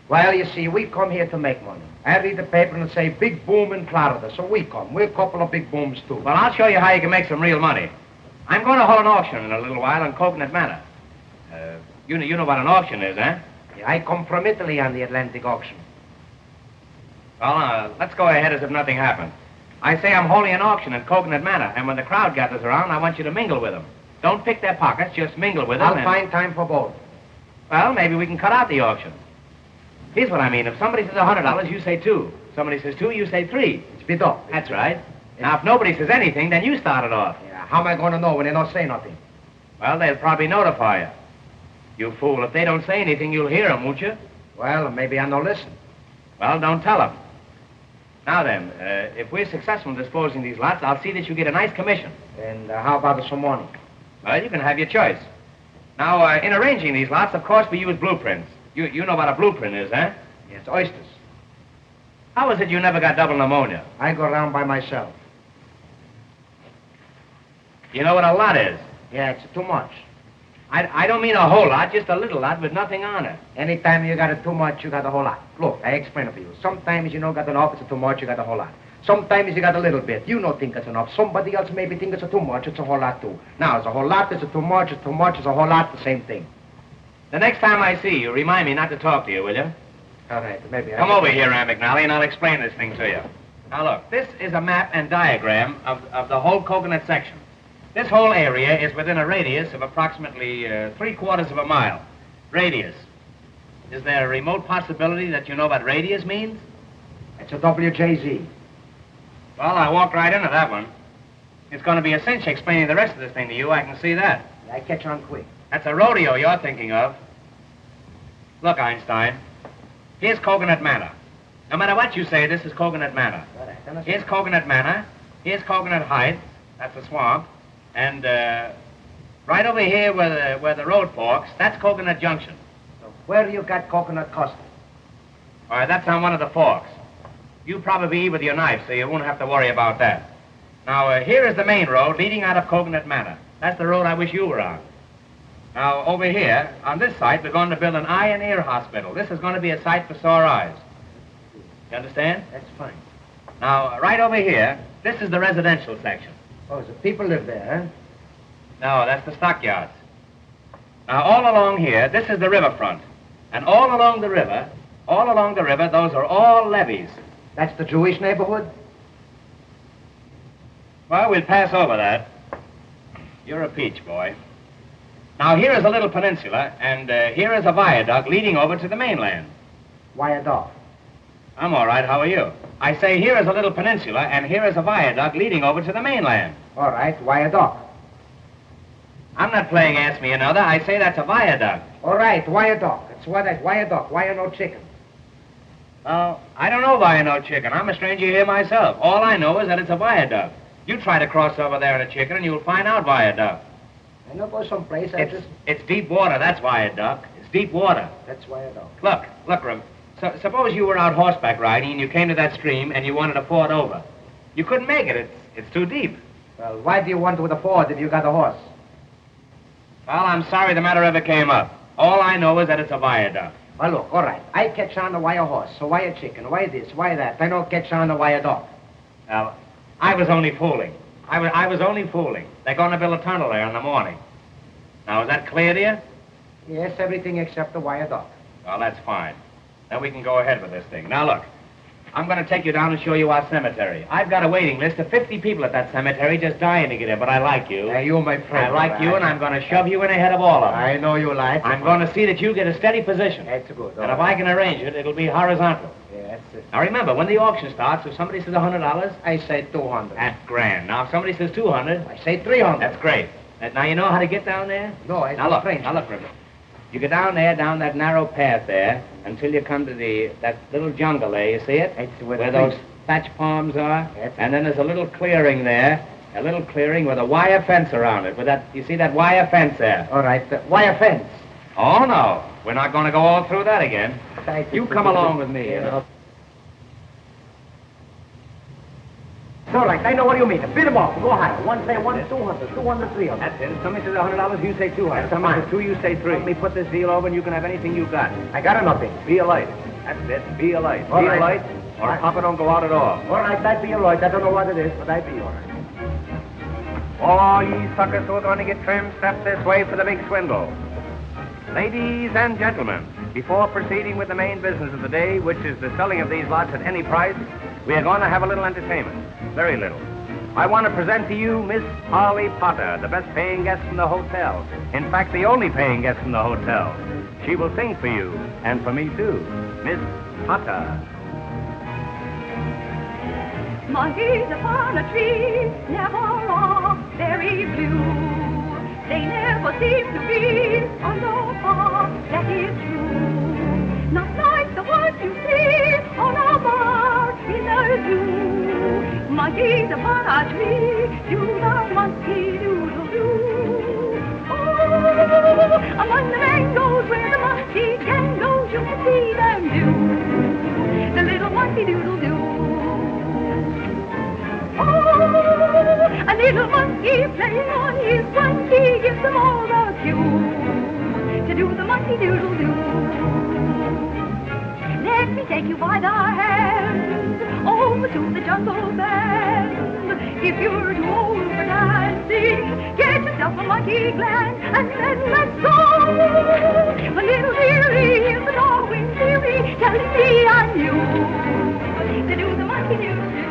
Speaker 4: Well, you see, we come here to make money. I read the paper and say big boom in Florida, so we come. We're a couple of big booms, too.
Speaker 1: Well, I'll show you how you can make some real money. I'm going to hold an auction in a little while on Coconut Manor. You know what an auction is, eh?
Speaker 4: Yeah, I come from Italy on the Atlantic auction.
Speaker 1: Well, let's go ahead as if nothing happened. I say I'm holding an auction at Coconut Manor, and when the crowd gathers around, I want you to mingle with them. Don't pick their pockets, just mingle with them.
Speaker 4: I'll find time for both.
Speaker 1: Well, maybe we can cut out the auction. Here's what I mean. If somebody says $100, you say 2. Somebody says 2, you say 3.
Speaker 4: It's bid off.
Speaker 1: That's right. Now, if nobody says anything, then you start it off.
Speaker 4: Yeah, how am I going to know when they don't say nothing?
Speaker 1: Well, they'll probably notify you. You fool. If they don't say anything, you'll hear them, won't you?
Speaker 4: Well, maybe I don't listen.
Speaker 1: Well, don't tell them. Now then, if we're successful in disposing these lots, I'll see that you get a nice commission.
Speaker 4: And how about some money?
Speaker 1: Well, you can have your choice. Now, in arranging these lots, of course, we use blueprints. You know what a blueprint is, eh?
Speaker 4: Yeah, it's oysters.
Speaker 1: How is it you never got double pneumonia?
Speaker 4: I go around by myself.
Speaker 1: You know what a lot is?
Speaker 4: Yeah, it's too much.
Speaker 1: I don't mean a whole lot, just a little lot with nothing on it.
Speaker 4: Anytime you got it too much, you got a whole lot. Look, I explain it for you. Sometimes you don't got enough, it's too much, you got a whole lot. Sometimes you got a little bit. You don't think it's enough. Somebody else maybe think it's too much, it's a whole lot too. Now, it's a whole lot, it's too much, it's a whole lot, the same thing.
Speaker 1: The next time I see you, remind me not to talk to you, will you?
Speaker 4: All right, maybe.
Speaker 1: Come over here, Aunt McNally, and I'll explain this thing to you. Now, look, this is a map and diagram of the whole Coconut section. This whole area is within a radius of approximately 3/4 of a mile. Radius. Is there a remote possibility that you know what radius means?
Speaker 4: It's a WJZ.
Speaker 1: Well, I walked right into that one. It's going to be a cinch explaining the rest of this thing to you. I can see that.
Speaker 4: I catch on quick.
Speaker 1: That's a rodeo you're thinking of. Look, Einstein, here's Coconut Manor. No matter what you say, this is Coconut Manor. Here's Coconut Manor. Here's Coconut Heights. That's a swamp. And right over here where the road forks, that's Coconut Junction.
Speaker 4: So where you got Coconut Custard?
Speaker 1: All right, that's on one of the forks. You probably eat with your knife, so you won't have to worry about that. Now, here is the main road leading out of Coconut Manor. That's the road I wish you were on. Now, over here, on this site, we're going to build an eye and ear hospital. This is going to be a site for sore eyes. You understand?
Speaker 4: That's fine.
Speaker 1: Now, right over here, this is the residential section.
Speaker 4: Oh, so people live there,
Speaker 1: No, that's the stockyards. Now, all along here, this is the riverfront. And all along the river, those are all levees.
Speaker 4: huh? That's the Jewish neighborhood?
Speaker 1: Well, we'll pass over that. You're a peach, boy. Now, here is a little peninsula, and here is a viaduct leading over to the mainland.
Speaker 4: Viaduct.
Speaker 1: I'm all right. How are you? I say here is a little peninsula, and here is a viaduct leading over to the mainland.
Speaker 4: All right, viaduct.
Speaker 1: I'm not playing Ask Me Another. I say that's a viaduct.
Speaker 4: All right, viaduct. It's what that viaduct. Why you no chicken?
Speaker 1: Well, I don't know why I know chicken. I'm a stranger here myself. All I know is that it's a viaduct. You try to cross over there in a chicken, and you'll find out viaduct.
Speaker 4: I know go someplace.
Speaker 1: It's deep water. That's viaduct. It's deep water.
Speaker 4: That's viaduct.
Speaker 1: Look, Rim. Suppose you were out horseback riding and you came to that stream and you wanted to ford over. You couldn't make it. It's too deep.
Speaker 4: Well, why do you want to afford if you got a horse?
Speaker 1: Well, I'm sorry the matter ever came up. All I know is that it's a viaduct.
Speaker 4: Well, look, all right. I catch on the why a horse, so why a chicken, why this, why that. I don't catch on the why a dog.
Speaker 1: Now, I was only fooling. I was only fooling. They're going to build a tunnel there in the morning. Now, is that clear to you?
Speaker 4: Yes, everything except the why a dog.
Speaker 1: Well, that's fine. Then we can go ahead with this thing. Now, look. I'm going to take you down and show you our cemetery. I've got a waiting list of 50 people at that cemetery just dying to get in, but I like you.
Speaker 4: You're my friend.
Speaker 1: I like you, and I'm going to shove you in ahead of all of them.
Speaker 4: I know you like.
Speaker 1: I'm going to see that you get a steady position.
Speaker 4: That's good.
Speaker 1: And if I can arrange it, it'll be horizontal.
Speaker 4: Yeah, that's it.
Speaker 1: Now remember, when the auction starts, if somebody says $100,
Speaker 4: I say 200.
Speaker 1: that's grand. Now if somebody says 200,
Speaker 4: I say 300.
Speaker 1: that's great. Now you know how to get down there?
Speaker 4: No, I
Speaker 1: Now look, River. You go down there, down that narrow path there, until you come to that little jungle there. You see it?
Speaker 4: It's
Speaker 1: where those thatch palms are.
Speaker 4: Yes.
Speaker 1: And then there's a little clearing there, a little clearing with a wire fence around it. You see that wire fence there?
Speaker 4: All right, wire fence.
Speaker 1: Oh no, we're not going to go all through that again. You come along with me. You know.
Speaker 4: It's all right, I know what you mean. Bid them off. Go higher. One say 200, 200, 300.
Speaker 1: That's it. If somebody says $100, you say 200. If
Speaker 4: That's
Speaker 1: somebody
Speaker 4: fine.
Speaker 1: says 2, you say 3. Let me put this deal over, and you can have anything you got.
Speaker 4: I got nothing.
Speaker 1: Be a light. That's it. Be a light.
Speaker 4: All
Speaker 1: Be
Speaker 4: right.
Speaker 1: a light, or Papa don't go out at all.
Speaker 4: All right, I'd be all right. I don't know what it is, but I'd be all right.
Speaker 1: All ye suckers who are going to get trimmed, step this way for the big swindle. Ladies and gentlemen, before proceeding with the main business of the day, which is the selling of these lots at any price, we are going to have a little entertainment. Very little. I want to present to you Miss Polly Potter, the best paying guest in the hotel. In fact, the only paying guest in the hotel. She will sing for you, and for me too. Miss Potter.
Speaker 2: Monkeys upon a tree never are very blue. They never seem to be on the farm, that is true. Not like the ones you see on a bar in the zoo. Monkeys upon a tree, do the monkey doodle-doo. Oh, among the mangoes where the monkey can go, you can see them do the little monkey doodle-doo. Oh, a little monkey playing on his monkey gives them all the cue to do the monkey doodle-doo. Let me take you by the hand over to the jungle band. If you're too old for dancing, get yourself a monkey gland and then let's go. A little weary in the Darwin theory, telling me I knew to do the monkey doodle-doo.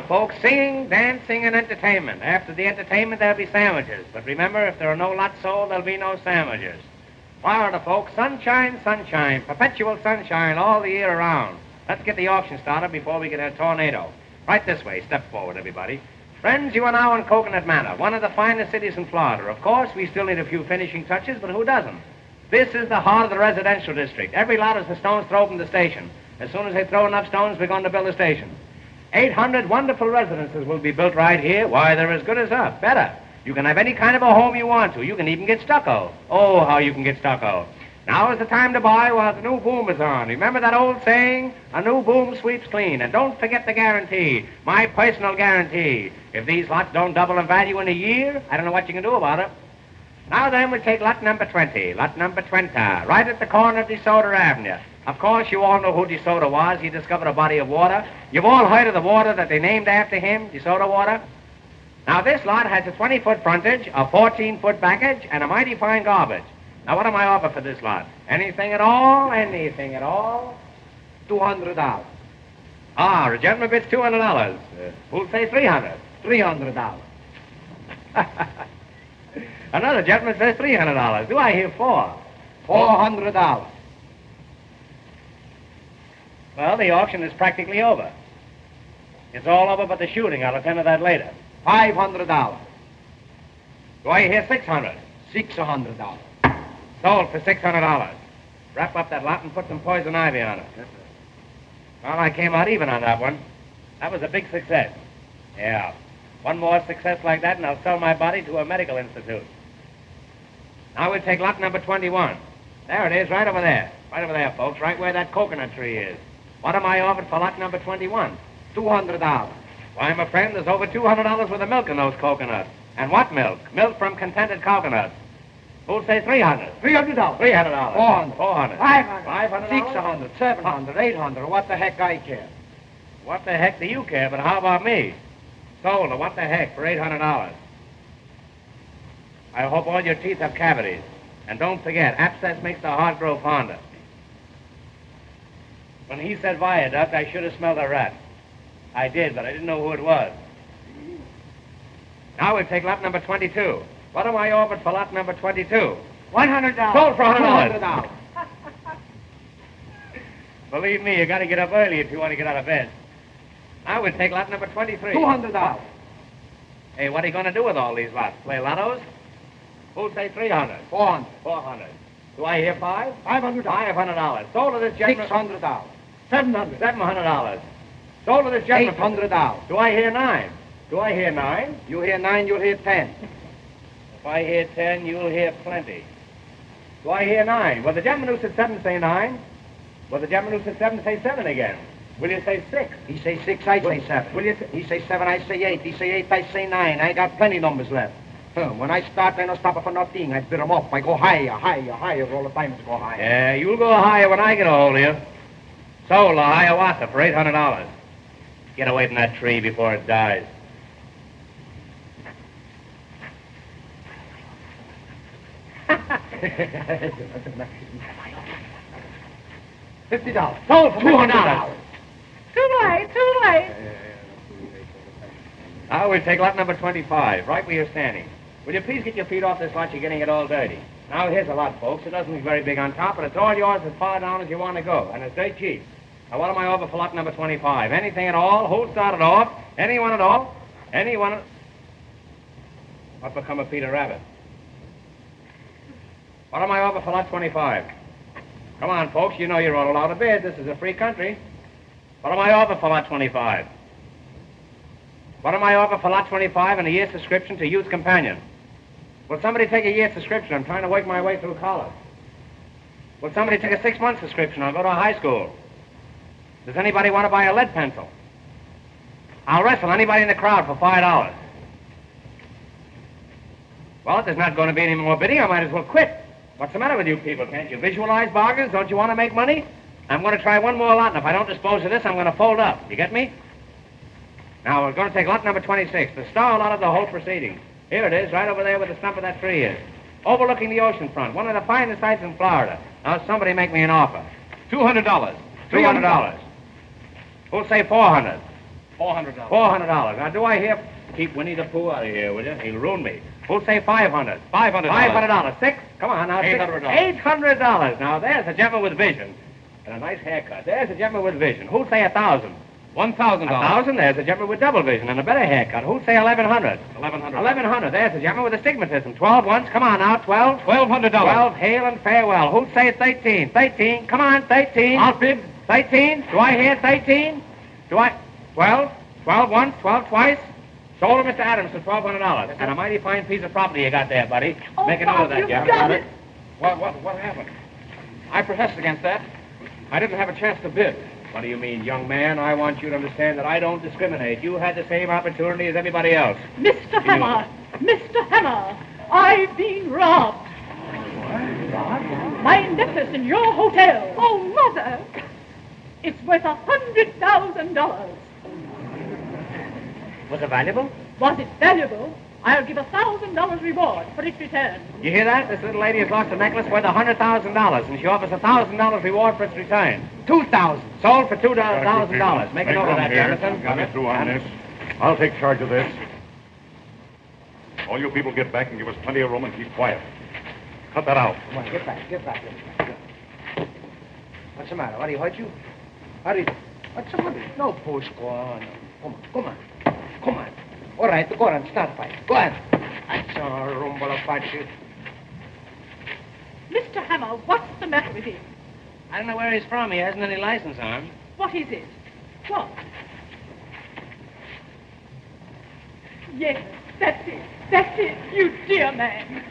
Speaker 1: folks, singing, dancing, and entertainment. After the entertainment, there'll be sandwiches. But remember, if there are no lots sold, there'll be no sandwiches. Florida, folks, sunshine, sunshine, perpetual sunshine all the year around. Let's get the auction started before we get a tornado. Right this way. Step forward, everybody. Friends, you are now in Coconut Manor, one of the finest cities in Florida. Of course, we still need a few finishing touches, but who doesn't? This is the heart of the residential district. Every lot is the stones throw from the station. As soon as they throw enough stones, we're going to build a station. 800 wonderful residences will be built right here. Why, they're as good as up. Better. You can have any kind of a home you want to. You can even get stucco. Oh, how you can get stucco. Now is the time to buy while the new boom is on. Remember that old saying? A new boom sweeps clean. And don't forget the guarantee. My personal guarantee. If these lots don't double in value in a year, I don't know what you can do about it. Now then, we take lot number 20. Lot number 20. Right at the corner of DeSoto Avenue. Of course, you all know who DeSoto was. He discovered a body of water. You've all heard of the water that they named after him, DeSoto water. Now, this lot has a 20-foot frontage, a 14-foot backage, and a mighty fine garbage. Now, what am I offer for this lot? Anything at all? Anything at all?
Speaker 4: $200.
Speaker 1: Ah, the gentleman bids $200. Who'll say $300?
Speaker 4: $300.
Speaker 1: Another gentleman says $300. Do I hear four?
Speaker 4: $400.
Speaker 1: Well, the auction is practically over. It's all over but the shooting. I'll attend to that later.
Speaker 4: $500.
Speaker 1: Do I hear $600?
Speaker 4: $600.
Speaker 1: Sold for $600. Wrap up that lot and put some poison ivy on it.
Speaker 4: Yes, sir.
Speaker 1: Well, I came out even on that one. That was a big success. Yeah. One more success like that, and I'll sell my body to a medical institute. Now we'll take lot number 21. There it is, right over there. Right over there, folks, right where that coconut tree is. What am I offered for lot number 21?
Speaker 4: $200.
Speaker 1: Why, my friend, there's over $200 worth of milk in those coconuts. And what milk? Milk from contented coconuts. Who'll say $300?
Speaker 4: $300.
Speaker 1: $300.
Speaker 4: $400.
Speaker 1: $400.
Speaker 4: $500.
Speaker 1: $500.
Speaker 4: $600. $700. $800. What the heck I care?
Speaker 1: What the heck do you care? But how about me? Sold her. What the heck for $800? I hope all your teeth have cavities. And don't forget, abscess makes the heart grow fonder. When he said viaduct, I should have smelled a rat. I did, but I didn't know who it was. Now we'll take lot number 22. What am I offered for lot number 22?
Speaker 4: $100.
Speaker 1: Sold for $100.
Speaker 4: $200.
Speaker 1: Believe me, you got to get up early if you want to get out of bed. Now we'll take lot number 23.
Speaker 4: $200.
Speaker 1: Hey, what are you going to do with all these lots? Play lottos? Who'll say $300?
Speaker 4: $400.
Speaker 1: $400. Do I hear five?
Speaker 4: $500.
Speaker 1: $500. Sold to this gentleman.
Speaker 4: $600. $700.
Speaker 1: $700. Sold to this gentleman.
Speaker 4: $800.
Speaker 1: Do I hear nine? Do I hear nine?
Speaker 4: You hear 9, you'll hear 10.
Speaker 1: If I hear 10, you'll hear plenty. Do I hear 9? Will the gentleman who said 7 say 9? Will the gentleman who said 7 say 7 again? Will you say 6?
Speaker 4: He say 6, I say 7.
Speaker 1: Will you say...
Speaker 4: He say 7, I say 8. He say 8, I say 9. I got plenty numbers left. When I start, I don't stop for nothing. I bid them up. I go higher, higher, higher. All the time I go higher.
Speaker 1: Yeah, you'll go higher when I get a hold of you. Sold a Hiawatha for $800. Get away from that tree before it dies.
Speaker 4: $50.
Speaker 1: Sold for $200.
Speaker 7: Too late, too late.
Speaker 1: Now we'll take lot number 25, right where you're standing. Will you please get your feet off this lot? You're getting it all dirty. Now here's a lot, folks. It doesn't look very big on top, but it's all yours as far down as you want to go, and it's dirt cheap. Now what am I over for lot number 25? Anything at all? Who'll start it off? Anyone at all? Anyone at... What become of Peter Rabbit? What am I over for lot 25? Come on, folks. You know you're all allowed to bid. This is a free country. What am I over for lot 25? What am I over for lot 25 and a year's subscription to Youth Companion? Will somebody take a year's subscription? I'm trying to work my way through college. Will somebody take a 6-month subscription? I'll go to a high school. Does anybody want to buy a lead pencil? I'll wrestle anybody in the crowd for $5. Well, if there's not going to be any more bidding, I might as well quit. What's the matter with you people? Can't you visualize bargains? Don't you want to make money? I'm going to try one more lot, and if I don't dispose of this, I'm going to fold up. You get me? Now, we're going to take lot number 26, the star lot of the whole proceeding. Here it is, right over there where the stump of that tree is. Overlooking the ocean front, one of the finest sights in Florida. Now, somebody make me an offer. $200. $300. Who'll say $400?
Speaker 6: $400.
Speaker 1: $400. Now, do I hear... Keep Winnie the Pooh out of here, will you? He'll ruin me. Who'll say $500? $500. Six? Come on now.
Speaker 6: $800.
Speaker 1: $800. Now, there's a gentleman with vision. And a nice haircut. There's a gentleman with vision. Who'll say $1,000?
Speaker 6: $1,000.
Speaker 1: $1,000. There's a gentleman with double vision and a better haircut. Who'll say $1,100?
Speaker 6: $1,100.
Speaker 1: $1,100. There's a gentleman with astigmatism. 12 once. Come on now. 12.
Speaker 6: $1,200.
Speaker 1: 12. Hail and farewell. Who'll say 13? 13. Come on. 13.
Speaker 6: I'll bid.
Speaker 1: 13. Do I hear 13? Do I? 12. 12 once. 12 twice. Sold to Mr. Adams for $1,200. And a mighty fine piece of property you got there, buddy.
Speaker 7: Oh,
Speaker 1: Make a note of that,
Speaker 7: you've
Speaker 1: Jeff.
Speaker 7: done it.
Speaker 6: What happened? I protest against that. I didn't have a chance to bid.
Speaker 1: What do you mean, young man? I want you to understand that I don't discriminate. You had the same opportunity as everybody else.
Speaker 7: Mr. Hammer, Mr. Hammer, I've been robbed. My necklace in your hotel.
Speaker 2: Oh, Mother!
Speaker 7: It's worth $100,000.
Speaker 1: Was it valuable?
Speaker 7: Was it valuable? I'll give $1,000 reward for its return.
Speaker 1: You hear that? This little lady has lost a necklace worth $100,000, and she offers $1,000 reward for its return. $2,000. Sold for $2,000. Make a note of that, Jonathan.
Speaker 8: Got me through on this. I'll take charge of this. All you people get back and give us plenty of room and keep quiet. Cut that out.
Speaker 3: Come on, get back. What's the matter? What, he hurt you? What's the matter? No push, go on. Come on. All right, go on, start fight. Go on. That's a rumble of fight.
Speaker 7: Mr. Hammer, what's the matter with him?
Speaker 1: I don't know where he's from. He hasn't any license on him.
Speaker 7: What is it? What? Yes, that's it, you dear man.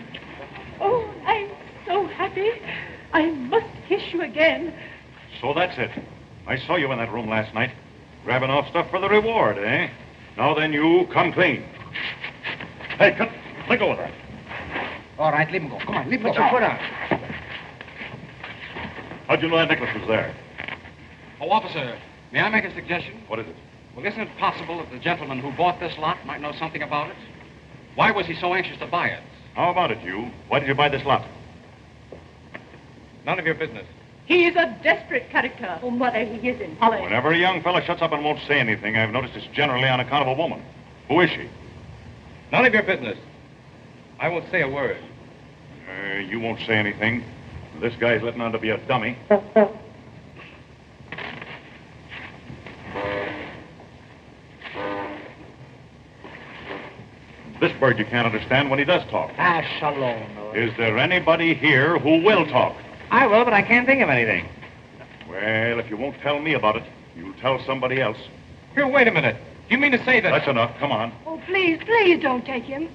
Speaker 7: Oh, I'm so happy. I must kiss you again.
Speaker 8: So that's it. I saw you in that room last night, grabbing off stuff for the reward, eh? Now then, you come clean. Hey, let go of that.
Speaker 3: All right, leave him go. Come on, leave him
Speaker 1: Put
Speaker 3: go.
Speaker 1: your foot on.
Speaker 8: How'd you know that necklace was there?
Speaker 6: Oh, officer, may I make a suggestion?
Speaker 8: What is it?
Speaker 6: Well, isn't it possible that the gentleman who bought this lot might know something about it? Why was he so anxious to buy it?
Speaker 8: How about it, you? Why did you buy this lot?
Speaker 6: None of your business.
Speaker 7: He is a desperate character. Oh, Mother, he isn't. Holly.
Speaker 8: Whenever a young fella shuts up and won't say anything, I've noticed it's generally on account of a woman. Who is she?
Speaker 6: None of your business. I won't say a word.
Speaker 8: You won't say anything. This guy's letting on to be a dummy. This bird you can't understand when he does talk.
Speaker 3: Shalom.
Speaker 8: Is there anybody here who will talk?
Speaker 1: I will, but I can't think of anything.
Speaker 8: Well, if you won't tell me about it, you'll tell somebody else.
Speaker 6: Here, wait a minute. Do you mean to say that...
Speaker 8: That's enough. Come on.
Speaker 2: Oh, please don't take him.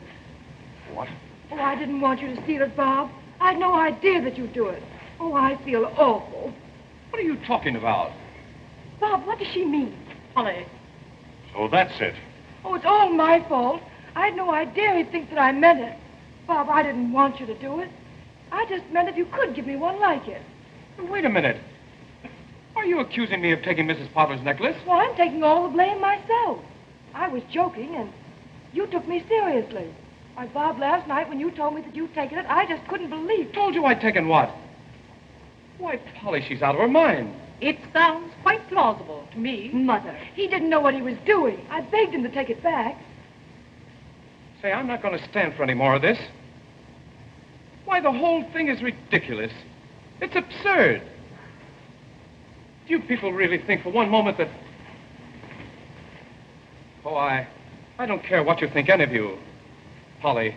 Speaker 8: What?
Speaker 2: Oh, I didn't want you to steal it, Bob. I had no idea that you'd do it. Oh, I feel awful.
Speaker 6: What are you talking about?
Speaker 2: Bob, what does she mean?
Speaker 7: Holly.
Speaker 8: So that's it.
Speaker 2: Oh, it's all my fault. I had no idea he'd think that I meant it. Bob, I didn't want you to do it. I just meant if you could give me one like it.
Speaker 6: Wait a minute. Are you accusing me of taking Mrs. Potter's necklace?
Speaker 2: Well, I'm taking all the blame myself. I was joking, and you took me seriously. Why, Bob, last night when you told me that you'd taken it, I just couldn't believe it.
Speaker 6: Told you I'd taken what? Why, Polly, she's out of her mind.
Speaker 7: It sounds quite plausible to me.
Speaker 2: Mother, he didn't know what he was doing. I begged him to take it back.
Speaker 6: Say, I'm not going to stand for any more of this. Why, the whole thing is ridiculous. It's absurd. Do you people really think for one moment that... Oh, I don't care what you think, any of you. Polly,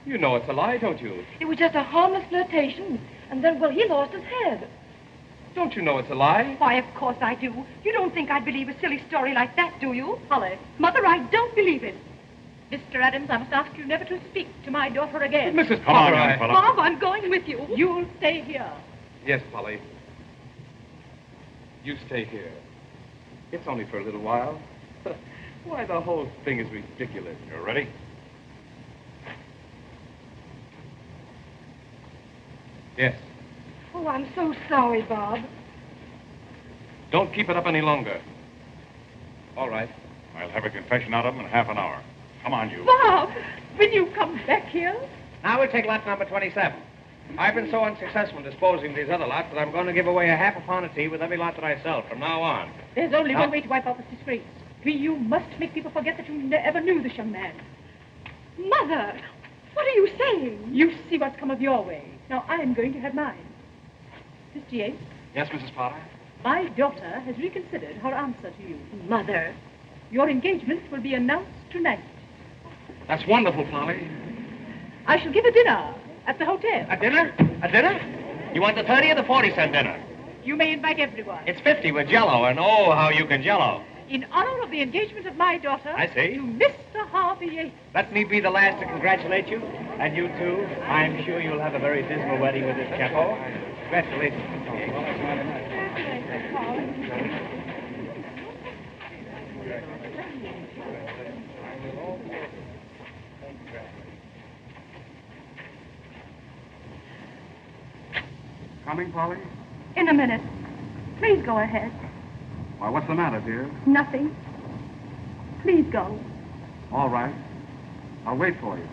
Speaker 6: you know it's a lie, don't you?
Speaker 2: It was just a harmless flirtation, and then, well, he lost his head.
Speaker 6: Don't you know it's a lie?
Speaker 2: Why, of course I do. You don't think I'd believe a silly story like that, do you?
Speaker 7: Holly.
Speaker 2: Mother, I don't believe it.
Speaker 7: Mr. Adams, I must ask you never to speak to my daughter again.
Speaker 6: Mrs.
Speaker 8: Come on,
Speaker 6: Potter,
Speaker 8: young fella.
Speaker 2: Bob, I'm going with you.
Speaker 7: You'll stay here.
Speaker 6: Yes, Polly. You stay here. It's only for a little while. Why, the whole thing is ridiculous.
Speaker 8: You ready?
Speaker 6: Yes.
Speaker 2: Oh, I'm so sorry, Bob.
Speaker 6: Don't keep it up any longer. All right.
Speaker 8: I'll have a confession out of him in half an hour. Come on, you.
Speaker 7: Bob, will you come back here?
Speaker 1: Now we'll take lot number 27. I've been so unsuccessful in disposing of these other lots that I'm going to give away a half a pound of tea with every lot that I sell from now on.
Speaker 7: There's only
Speaker 1: No.
Speaker 7: one way to wipe off this disgrace. You must make people forget that you ever knew this young man.
Speaker 5: Mother, what are you saying?
Speaker 7: You see what's come of your way. Now I'm going to have mine. Mr. Yates,
Speaker 6: Yes, Mrs. Potter?
Speaker 7: my daughter has reconsidered her answer to you.
Speaker 5: Mother.
Speaker 7: Your engagement will be announced tonight.
Speaker 6: That's wonderful, Polly.
Speaker 7: I shall give a dinner at the hotel.
Speaker 6: A dinner? A dinner? You want the 30 or the 40-cent dinner?
Speaker 7: You may invite everyone.
Speaker 6: It's 50 with Jell-O, and oh, how you can Jell-O.
Speaker 7: In honor of the engagement of my daughter.
Speaker 6: I see.
Speaker 7: To Mr. Harvey Yates.
Speaker 6: Let me be the last to congratulate you. And you, too. I'm sure you'll have a very dismal wedding with this chapo. Congratulations. Coming, Polly?
Speaker 2: In a minute. Please go ahead.
Speaker 6: Why, what's the matter, dear?
Speaker 2: Nothing. Please go.
Speaker 6: All right. I'll wait for you.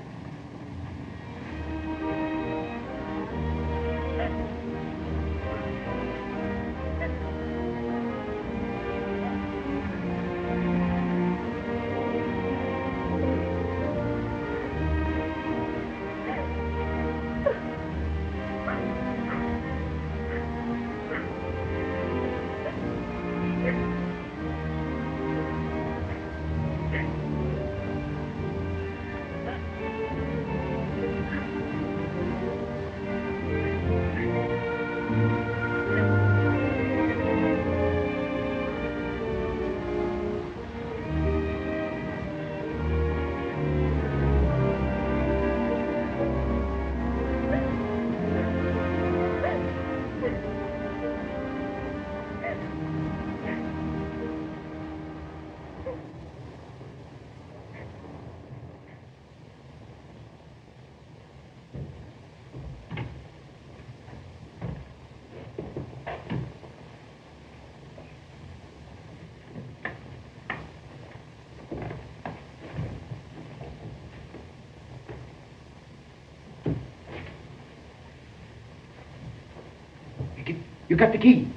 Speaker 3: You got the key.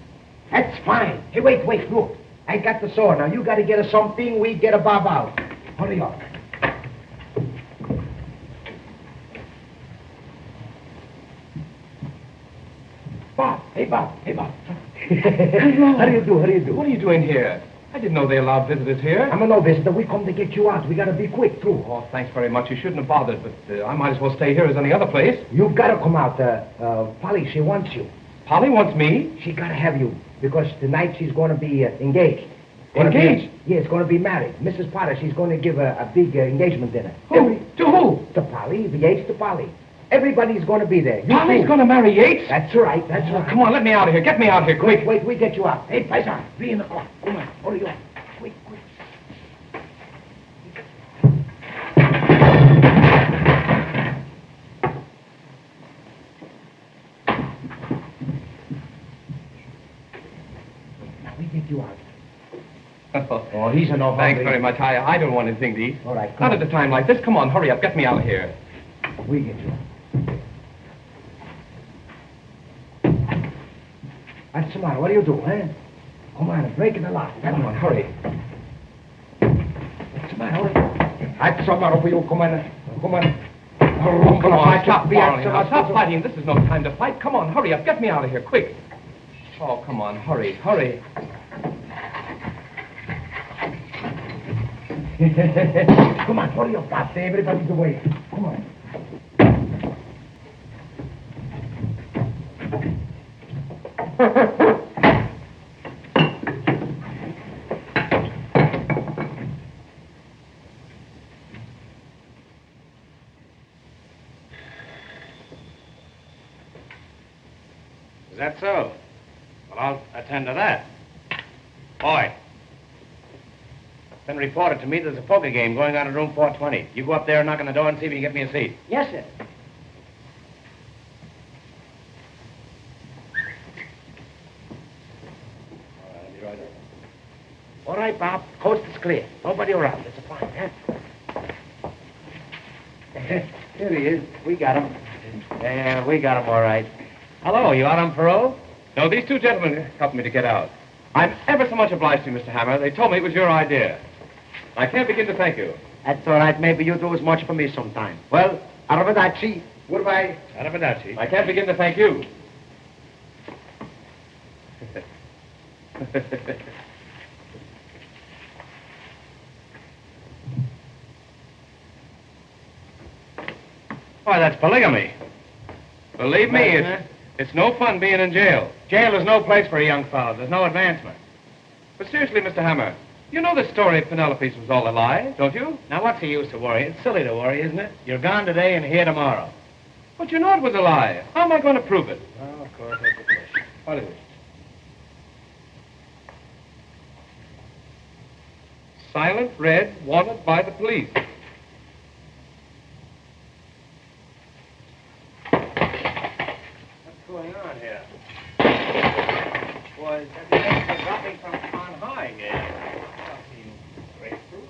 Speaker 3: That's fine. Hey, wait, look. I got the saw. Now, you got to get us something. We get a bob out. Hurry up. Bob. Hey, Bob. How do you do?
Speaker 1: What are you doing here? I didn't know they allowed visitors here.
Speaker 3: I'm a no visitor. We come to get you out. We got to be quick, too.
Speaker 1: Oh, thanks very much. You shouldn't have bothered, but I might as well stay here as any other place.
Speaker 3: You've got to come out. Polly, she wants you.
Speaker 1: Polly wants me?
Speaker 3: She got to have you because tonight she's going to be engaged.
Speaker 1: Engaged?
Speaker 3: Yes, going to be married. Mrs. Potter, she's going to give a big engagement dinner.
Speaker 1: Who? To who?
Speaker 3: To Polly, the Yates to Polly. Everybody's going to be there.
Speaker 1: Polly's going to marry Yates?
Speaker 3: That's right.
Speaker 1: Come on, let me out of here. Get me out of here, quick.
Speaker 3: Wait, we get you out. Hey, Paisan, be in the car. Come on, hurry up. Quick. Now, we get you out. Oh, he's an awful.
Speaker 1: Thanks very much. I don't want anything to eat.
Speaker 3: All right,
Speaker 1: Not at a time like this. Come on, hurry up. Get me out of here.
Speaker 3: We get you out. What's the matter? What do you do, huh? Come on, break in the lock.
Speaker 1: Come on, hurry.
Speaker 3: What's the matter? What's the matter for you? Come on.
Speaker 1: Come on, stop quarreling. Stop fighting. This is no time to fight. Come on, hurry up. Get me out of here, quick. Oh, come on, hurry.
Speaker 3: Come on, hurry up, Bob. Everybody's away. Come on.
Speaker 6: Is that so? Well, I'll attend to that. Boy. It's been reported to me there's a poker game going on in room 420. You go up there and knock on the door and see if you can get me a seat.
Speaker 3: Yes, sir.
Speaker 6: I'll be right over.
Speaker 3: All right, Bob. Coast is clear. Nobody around. It's a fine, huh? Here he is. We got him. Yeah, we got him all right.
Speaker 6: Hello, you out on parole? No, these two gentlemen helped me to get out. I'm ever so much obliged to you, Mr. Hammer. They told me it was your idea. I can't begin to thank you.
Speaker 3: That's all right. Maybe you do as much for me sometime. Well, arrivederci. Goodbye.
Speaker 6: Arrivederci. I can't begin to thank you. Why, that's polygamy. Believe me, it's no fun being in jail. Jail is no place for a young fellow. There's no advancement. But seriously, Mr. Hammer, you know the story of Penelope's was all a lie, don't you? Now, what's the use to worry? It's silly to worry, isn't it? You're gone today and here tomorrow. But you know it was a lie. How am I going to prove it? Oh, of course, that's the question. What is it? Silent Red wanted by the police. What's going on here? Was everything dropping from on high here? Grapefruit.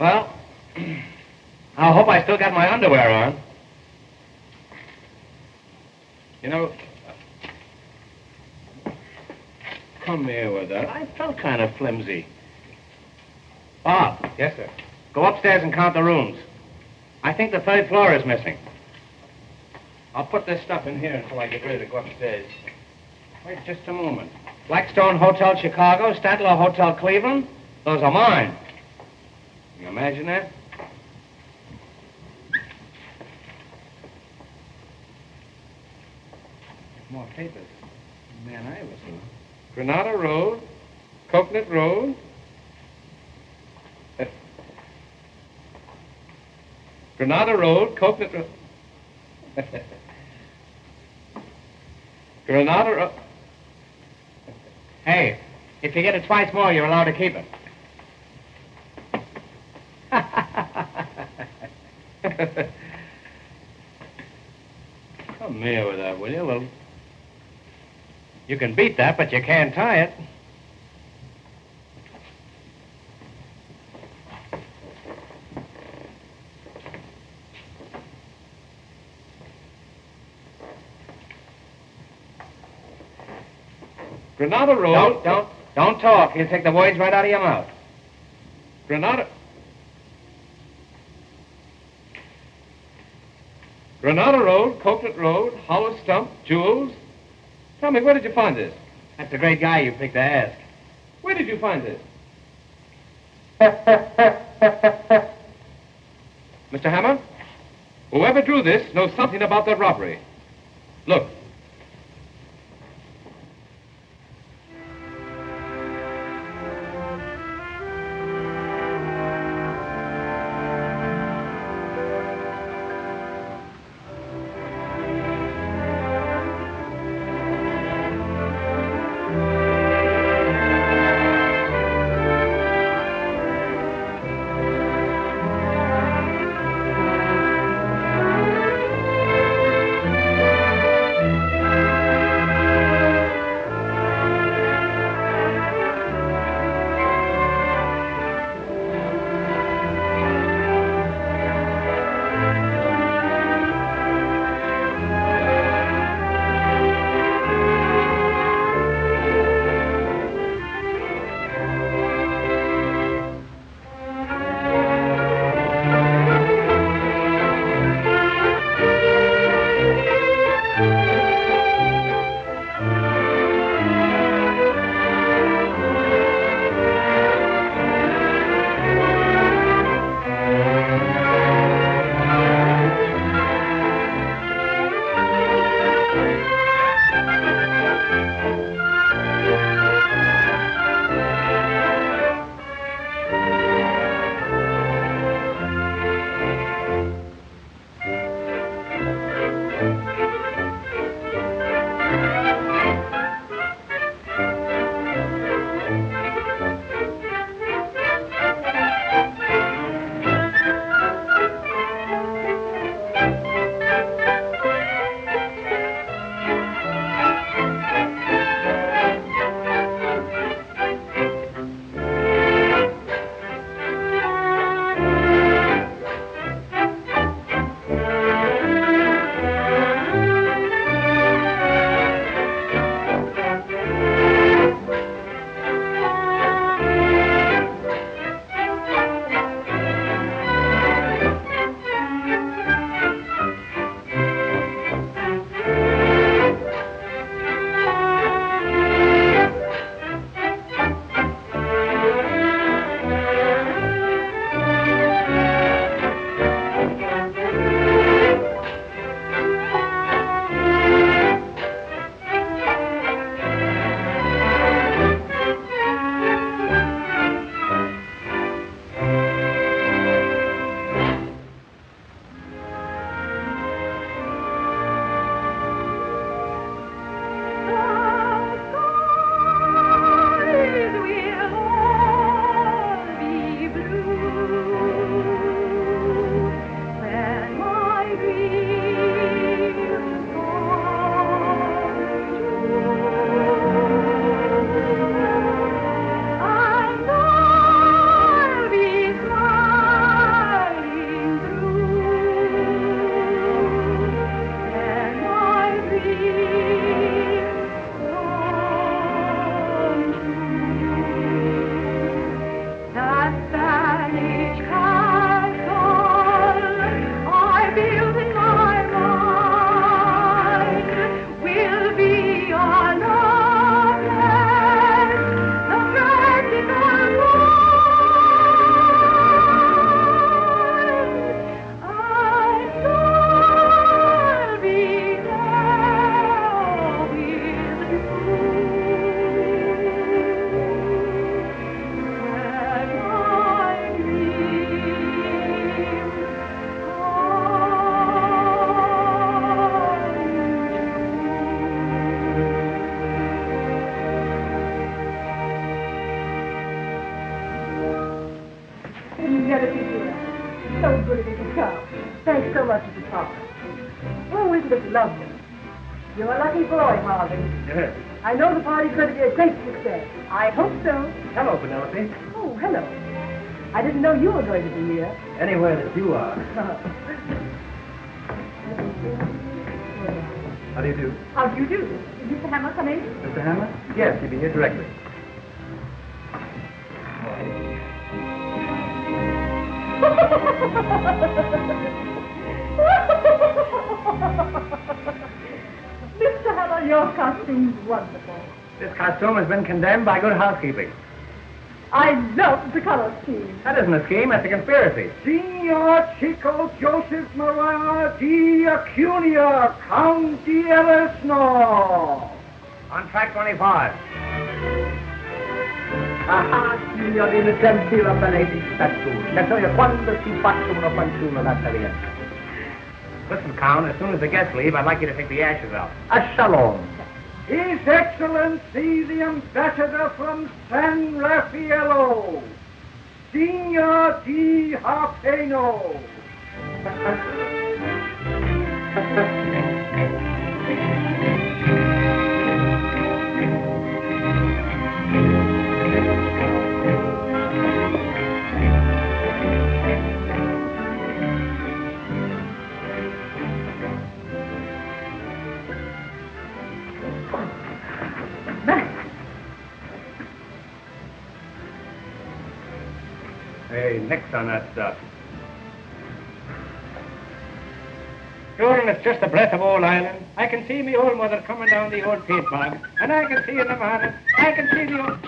Speaker 6: Well, I hope I still got my underwear on. You know, come here with that. I felt kind of flimsy. Bob. Yes, sir. Go upstairs and count the rooms. I think the 3rd floor is missing. I'll put this stuff in here until I get ready to go upstairs. Wait just a moment. Blackstone Hotel Chicago, Statler Hotel Cleveland. Those are mine. Can you imagine that? More papers. Man, I was Granada Road, Coconut Road. Granada Road, Coconut Road. Granada Road. Hey, if you get it twice more, you're allowed to keep it. Come here with that, will you? Well, you can beat that, but you can't tie it. Granada Road. Don't talk. You'll take the words right out of your mouth. Granada Road, Coconut Road, Hollow Stump, Jewels. Tell me, where did you find this? That's a great guy you picked to ask. Where did you find this? Mr. Hammer, whoever drew this knows something about that robbery. Look.
Speaker 5: Hennessy, dear. So good of you to come. Thanks so much, Mrs. Parker. Oh, isn't it lovely? You're a lucky boy, Harvey.
Speaker 4: Yes.
Speaker 5: I know the party's going to be a great success. I hope so.
Speaker 4: Hello, Penelope.
Speaker 5: Oh, hello. I didn't know you were going to be here.
Speaker 4: Anywhere that you are. How do you do?
Speaker 7: How do you do? Is Mr. Hammer coming?
Speaker 4: Mr. Hammer? Yes, he'll be here directly.
Speaker 5: Mr. Hammer, your costume's wonderful.
Speaker 1: This costume has been condemned by good housekeeping.
Speaker 5: I love the color scheme.
Speaker 1: That isn't a scheme, that's a conspiracy.
Speaker 3: Signor Chico Joseph Maria di Acunia, Count di Eresno.
Speaker 1: On track 25.
Speaker 4: Ah, signorina gentile bellezza statue. Le so io quando si faccia una fanciulla da Italiana.
Speaker 1: Listen, Count, as soon as the guests leave, I'd like you to take the ashes out.
Speaker 4: A shalom.
Speaker 3: His Excellency, the ambassador from San Raffaello, Signor Di Harpeno.
Speaker 1: Hey, nix on that stuff. Sure, and it's just the breath of old Ireland. I can see me old mother coming down the old peat bog, and I can see in the morning, I can see the old...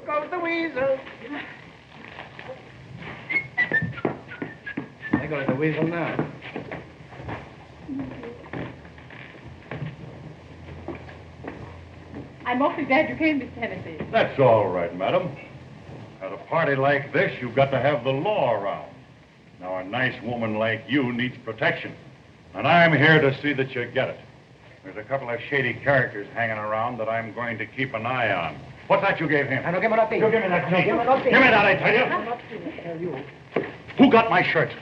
Speaker 1: Goes the weasel. There goes the weasel now.
Speaker 7: I'm awfully glad you came, Mr. Hennessy.
Speaker 8: That's all right, madam. At a party like this, you've got to have the law around. Now, a nice woman like you needs protection, and I'm here to see that you get it. There's a couple of shady characters hanging around that I'm going to keep an eye on. What's that you gave him?
Speaker 4: I don't give me nothing.
Speaker 8: You give me that key.
Speaker 4: Give me nothing.
Speaker 8: Give me that, I tell you. Who got my shirt?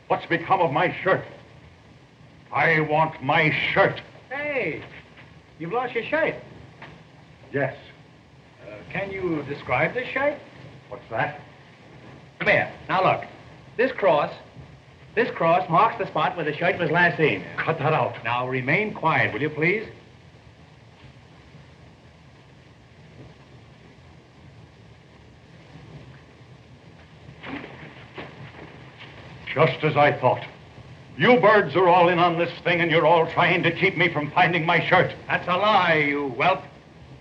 Speaker 8: What's become of my shirt? I want my shirt.
Speaker 1: Hey, you've lost your shirt.
Speaker 8: Yes.
Speaker 1: Can you describe this shirt?
Speaker 8: What's that?
Speaker 1: Come here. Now look. This cross marks the spot where the shirt was last seen.
Speaker 8: Cut that out.
Speaker 1: Now remain quiet, will you please?
Speaker 8: Just as I thought. You birds are all in on this thing, and you're all trying to keep me from finding my shirt.
Speaker 1: That's a lie, you whelp.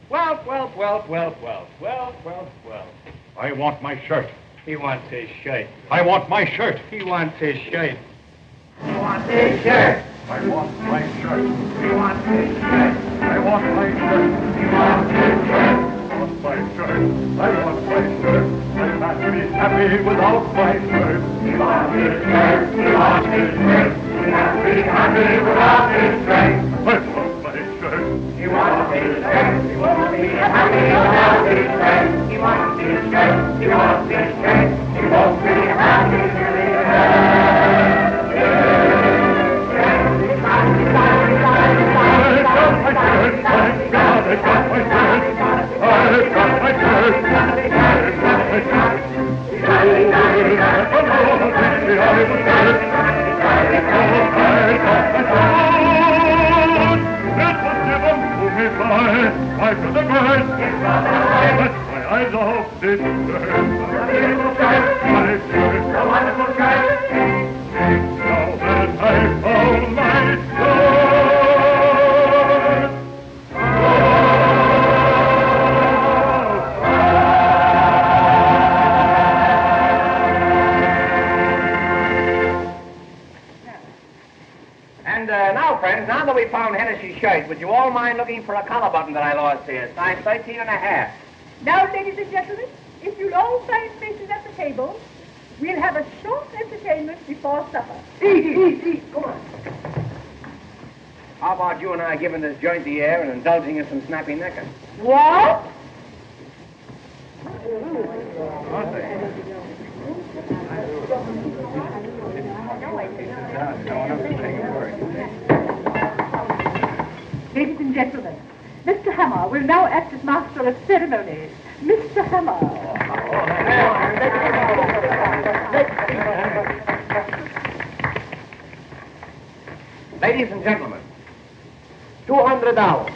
Speaker 1: Whelp.
Speaker 8: I want my shirt.
Speaker 1: He wants his shirt.
Speaker 8: I want my shirt.
Speaker 1: He wants his shirt.
Speaker 8: He wants his shirt. I want my shirt. He wants his shirt. I want my shirt. He wants his shirt. I want my shirt. I want my shirt. I can't be happy without my shirt. He wants his shirt. He wants his shirt. He can't be happy without his shirt. I want my shirt. He wants his shirt. He won't be happy without his shirt. He wants his shirt. He wants his shirt. He won't be happy till he has his shirt. I love this shirt. My shirt. A wonderful shirt. Now that I found my shirt.
Speaker 1: And now, friends, now that we found Hennessy's shirt, would you all mind looking for a collar button that I lost here? Size 13 and a half.
Speaker 7: Now, ladies and gentlemen, if you'll all find places at the table, we'll have a short entertainment before supper.
Speaker 4: Eat. Come on.
Speaker 1: How about you and I giving this joint the air and indulging in some snappy neckers?
Speaker 7: What?
Speaker 1: Aren't they?
Speaker 7: Ladies and gentlemen, Mr. Hammer will now act as master of ceremonies. Mr. Hammer.
Speaker 1: Ladies and gentlemen, $200.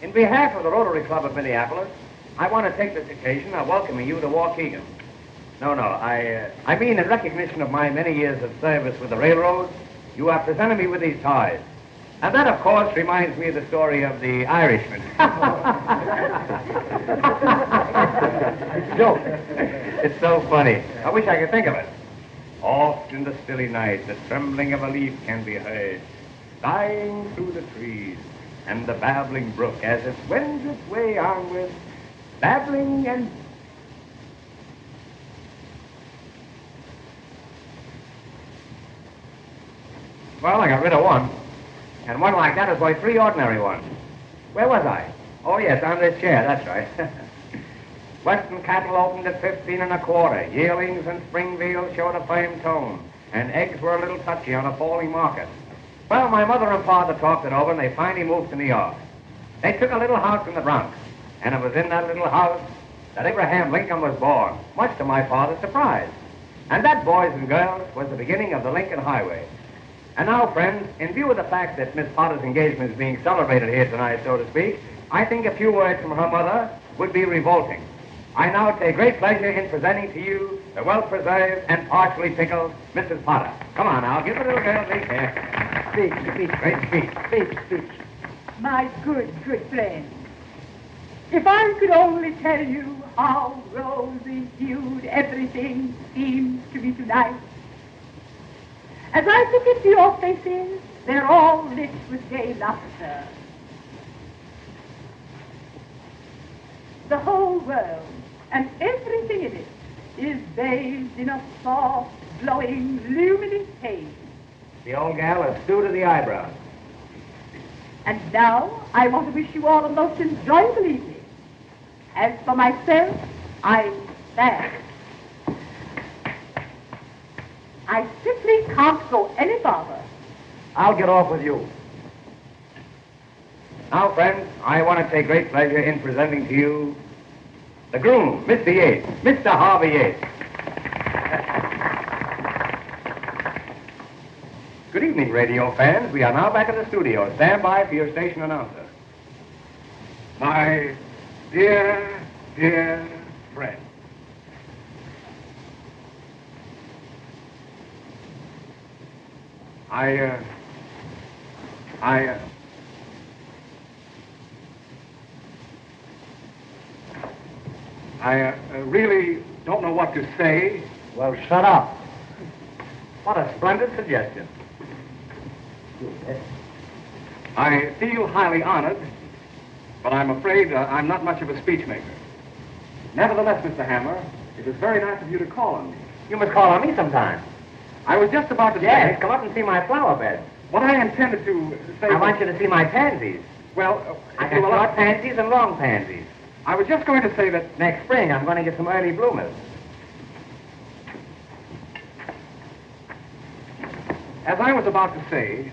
Speaker 1: In behalf of the Rotary Club of Minneapolis, I want to take this occasion of welcoming you to Waukegan. No, I mean in recognition of my many years of service with the railroads, you have presented me with these ties. And that, of course, reminds me of the story of the Irishman. It's a joke. It's so funny. I wish I could think of it. Oft in the stilly night, the trembling of a leaf can be heard, sighing through the trees, and the babbling brook as it wends its way onward, babbling and... Well, I got rid of one. And one like that is worth 3 ordinary ones. Where was I? Oh, yes, on this chair, that's right. Western cattle opened at 15 1/4. Yearlings and spring veals showed a firm tone, and eggs were a little touchy on a falling market. Well, my mother and father talked it over, and they finally moved to New York. They took a little house in the Bronx, and it was in that little house that Abraham Lincoln was born, much to my father's surprise. And that, boys and girls, was the beginning of the Lincoln Highway. And now, friends, in view of the fact that Miss Potter's engagement is being celebrated here tonight, so to speak, I think a few words from her mother would be revolting. I now take great pleasure in presenting to you the well-preserved and partially pickled Mrs. Potter. Come on now, give the little girl a big here. Speak, great speech.
Speaker 7: My good friend. If I could only tell you how rosy-hued everything seems to be tonight. As I look into your faces, they're all lit with gay laughter. The whole world and everything in it is bathed in a soft, glowing, luminous haze.
Speaker 1: The old gal is stew to the eyebrows.
Speaker 7: And now I want to wish you all a most enjoyable evening. As for myself, I'm sad. I simply can't go any farther.
Speaker 1: I'll get off with you. Now, friends, I want to take great pleasure in presenting to you the groom, Mr. Yates, Mr. Harvey Yates. Good evening, radio fans. We are now back in the studio. Stand by for your station announcer. My dear friend. I really don't know what to say.
Speaker 4: Well, shut up.
Speaker 1: What a splendid suggestion. I feel highly honored, but I'm afraid I'm not much of a speechmaker. Nevertheless, Mr. Hammer, it was very nice of you to call on me.
Speaker 4: You must call on me sometime.
Speaker 1: I was just about to say...
Speaker 4: Yes, come up and see my flower bed.
Speaker 1: What I intended to say...
Speaker 4: I want you to see my pansies.
Speaker 1: Well,
Speaker 4: I got short pansies and long pansies.
Speaker 1: I was just going to say that...
Speaker 4: Next spring, I'm going to get some early bloomers.
Speaker 1: As I was about to say...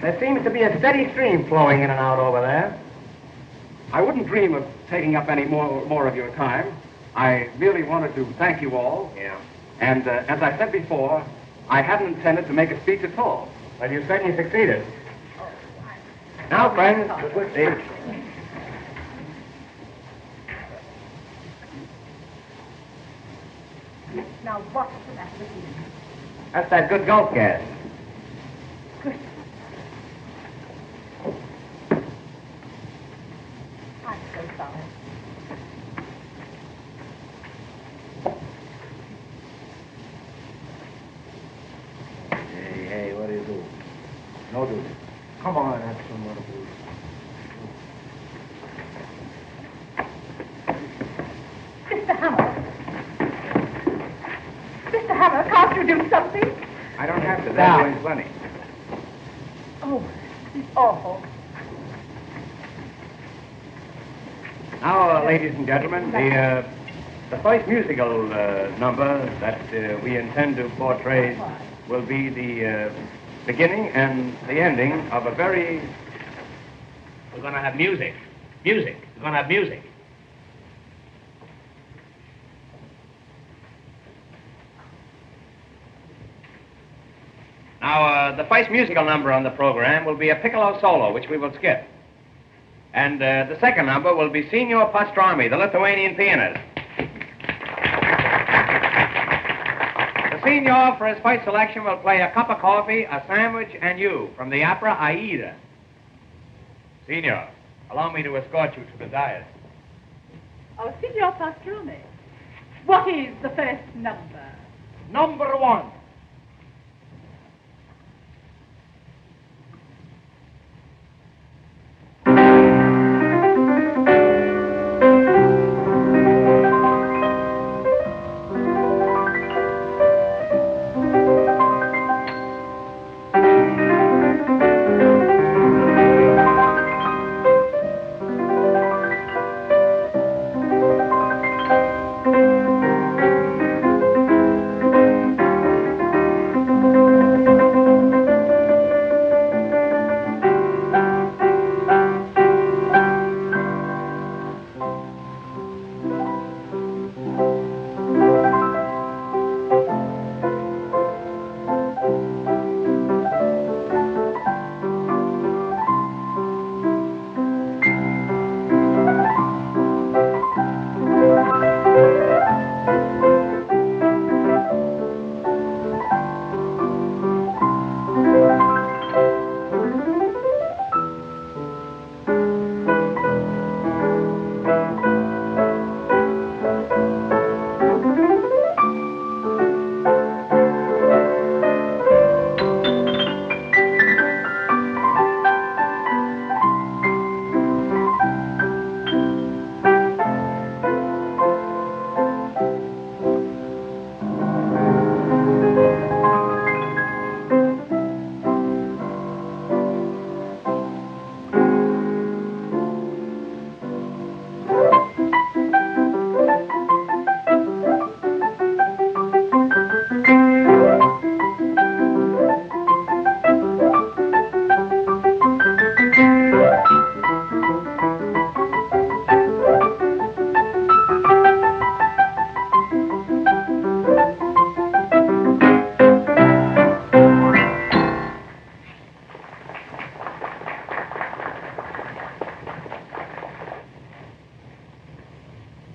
Speaker 4: There seems to be a steady stream flowing in and out over there.
Speaker 1: I wouldn't dream of taking up any more of your time. I merely wanted to thank you all.
Speaker 4: Yeah.
Speaker 1: And as I said before, I hadn't intended to make a speech at all.
Speaker 4: Well, you certainly succeeded. Now, friends, good day.
Speaker 7: Now, what's the matter with you?
Speaker 4: That's that good gulp gas.
Speaker 7: Good. I'm so sorry.
Speaker 4: Hey, what do you do? No do. Come on, have some more food.
Speaker 7: Mr. Hammer. Mr. Hammer, can't you do something?
Speaker 1: I don't have to.
Speaker 3: Stop.
Speaker 1: There's plenty.
Speaker 7: Oh, this is awful.
Speaker 1: Now, ladies and gentlemen, the first musical number that we intend to portray will be the beginning and the ending of a very...
Speaker 6: We're going to have music. Music. We're going to have music.
Speaker 1: Now, the first musical number on the program will be a piccolo solo, which we will skip. And the second number will be Signor Pastrami, the Lithuanian pianist. The Signor, for his first selection, will play a cup of coffee, a sandwich, and you from the opera Aida. Signor, allow me to escort you to the dais.
Speaker 7: Oh, Signor Pastrone, what is the first number?
Speaker 3: Number 1.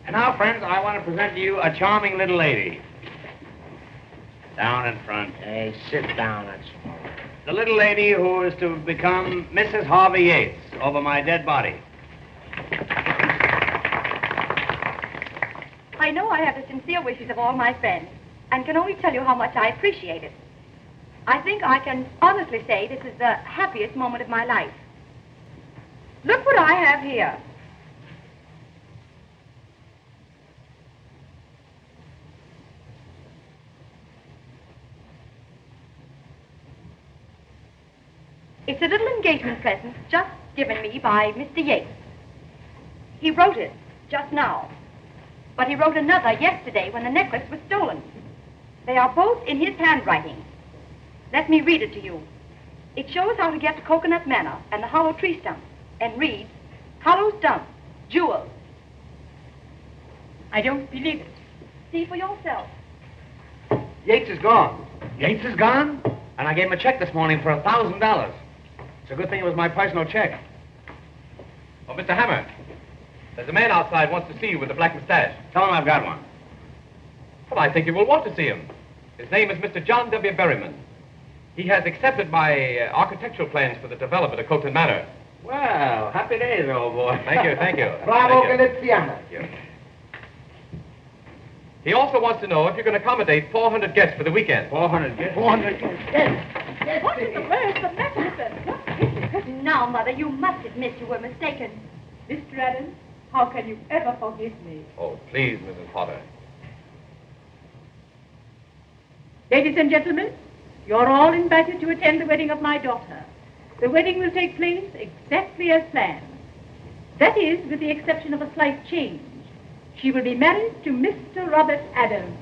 Speaker 1: And now, friends, I want to present to you a charming little lady. Down in front.
Speaker 3: Hey, sit down. That's all.
Speaker 1: The little lady who is to become Mrs. Harvey Yates over my dead body.
Speaker 2: I know I have the sincere wishes of all my friends, and can only tell you how much I appreciate it. I think I can honestly say this is the happiest moment of my life. Look what I have here. It's a little engagement present just given me by Mr. Yates. He wrote it just now, but he wrote another yesterday when the necklace was stolen. They are both in his handwriting. Let me read it to you. It shows how to get to Coconut Manor and the hollow tree stump, and reads, hollow stump, jewels.
Speaker 7: I don't believe it.
Speaker 2: See for yourself.
Speaker 1: Yates is gone. Yates is gone? And I gave him a check this morning for $1,000. It's a good thing it was my personal check.
Speaker 6: Oh, Mr. Hammer, there's a man outside wants to see you with the black mustache.
Speaker 1: Tell him I've got one.
Speaker 6: Well, I think you will want to see him. His name is Mr. John W. Berryman. He has accepted my architectural plans for the development of Coconut Manor.
Speaker 1: Well, happy days, old boy.
Speaker 6: Thank you, thank you.
Speaker 3: Bravo,
Speaker 6: Thank you.
Speaker 3: Galiziano.
Speaker 6: Thank you. He also wants to know if you can accommodate 400 guests for the weekend.
Speaker 1: 400 guests.
Speaker 3: 400 yes. Yes,
Speaker 7: What is the worst the matter with them? What is it?
Speaker 2: Now, Mother, you must admit you were mistaken.
Speaker 7: Mr. Adams, how can you ever forgive me?
Speaker 6: Oh, please, Mrs. Potter.
Speaker 7: Ladies and gentlemen, You're all invited to attend the wedding of my daughter. The wedding will take place exactly as planned. That is, with the exception of a slight change. She will be married to Mr. Robert Adams.